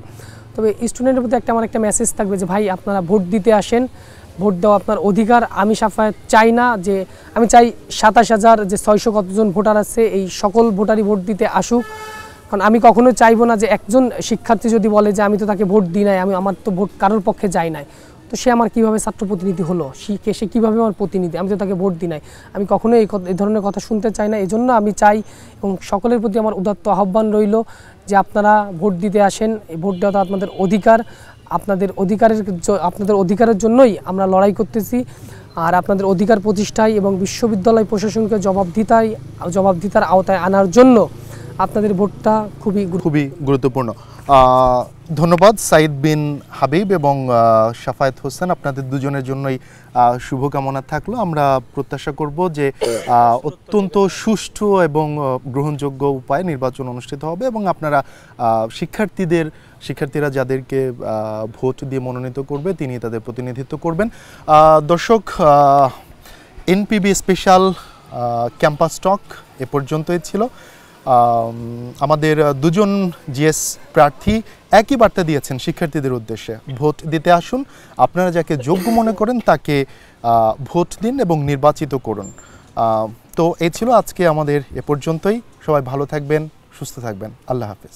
Speaker 2: তবে স্টুডেন্টের প্রতি আমার একটা মেসেজ থাকবে যে ভাই আপনারা ভোট দিতে আসেন, ভোট দেওয়া আপনার অধিকার। আমি সাফায়াত চাই না যে, আমি চাই 27,000 যে 600 কতজন ভোটার আছে এই সকল ভোটারই ভোট দিতে আসুক, কারণ আমি কখনো চাইবো না যে একজন শিক্ষার্থী যদি বলে যে আমি তো তাকে ভোট দিই নাই, আমার তো ভোট কারোর পক্ষে যাই নাই। তো তো সে আমার কীভাবে ছাত্র প্রতিনিধি হলো, সে কীভাবে আমার প্রতিনিধি, আমি তো তাকে ভোট দিই নাই। আমি কখনোই এই ধরনের কথা শুনতে চাই না। এজন্য আমি চাই এবং সকলের প্রতি আমার উদাত্ত আহ্বান রইল যে আপনারা ভোট দিতে আসেন। এই ভোট দেওয়া তো আপনাদের অধিকার, আপনাদের অধিকারের জন্যই আমরা লড়াই করতেছি। আর আপনাদের অধিকার প্রতিষ্ঠায় এবং বিশ্ববিদ্যালয় প্রশাসনকে জবাবদিহিতার আওতায় আনার জন্য আপনাদের ভোটটা খুবই
Speaker 3: গুরুত্বপূর্ণ। ধন্যবাদ সাইদ বিন হাবিব এবং শাফায়েত হোসেন, আপনাদের দুজনের জন্যই শুভকামনা থাকলো। আমরা প্রত্যাশা করব যে অত্যন্ত সুষ্ঠু এবং গ্রহণযোগ্য উপায়ে নির্বাচন অনুষ্ঠিত হবে এবং আপনারা শিক্ষার্থীরা যাদেরকে ভোট দিয়ে মনোনীত করবে তিনি তাদের প্রতিনিধিত্ব করবেন। দর্শক, এনপিবি স্পেশাল ক্যাম্পাস টক এ পর্যন্তই ছিল। আমাদের দুজন জিএস প্রার্থী একই বার্তা দিয়েছেন শিক্ষার্থীদের উদ্দেশ্যে, ভোট দিতে আসুন, আপনারা যাকে যোগ্য মনে করেন তাকে ভোট দিন এবং নির্বাচিত করুন। তো এই ছিল আজকে আমাদের এ পর্যন্তই। সবাই ভালো থাকবেন, সুস্থ থাকবেন। আল্লাহ হাফেজ।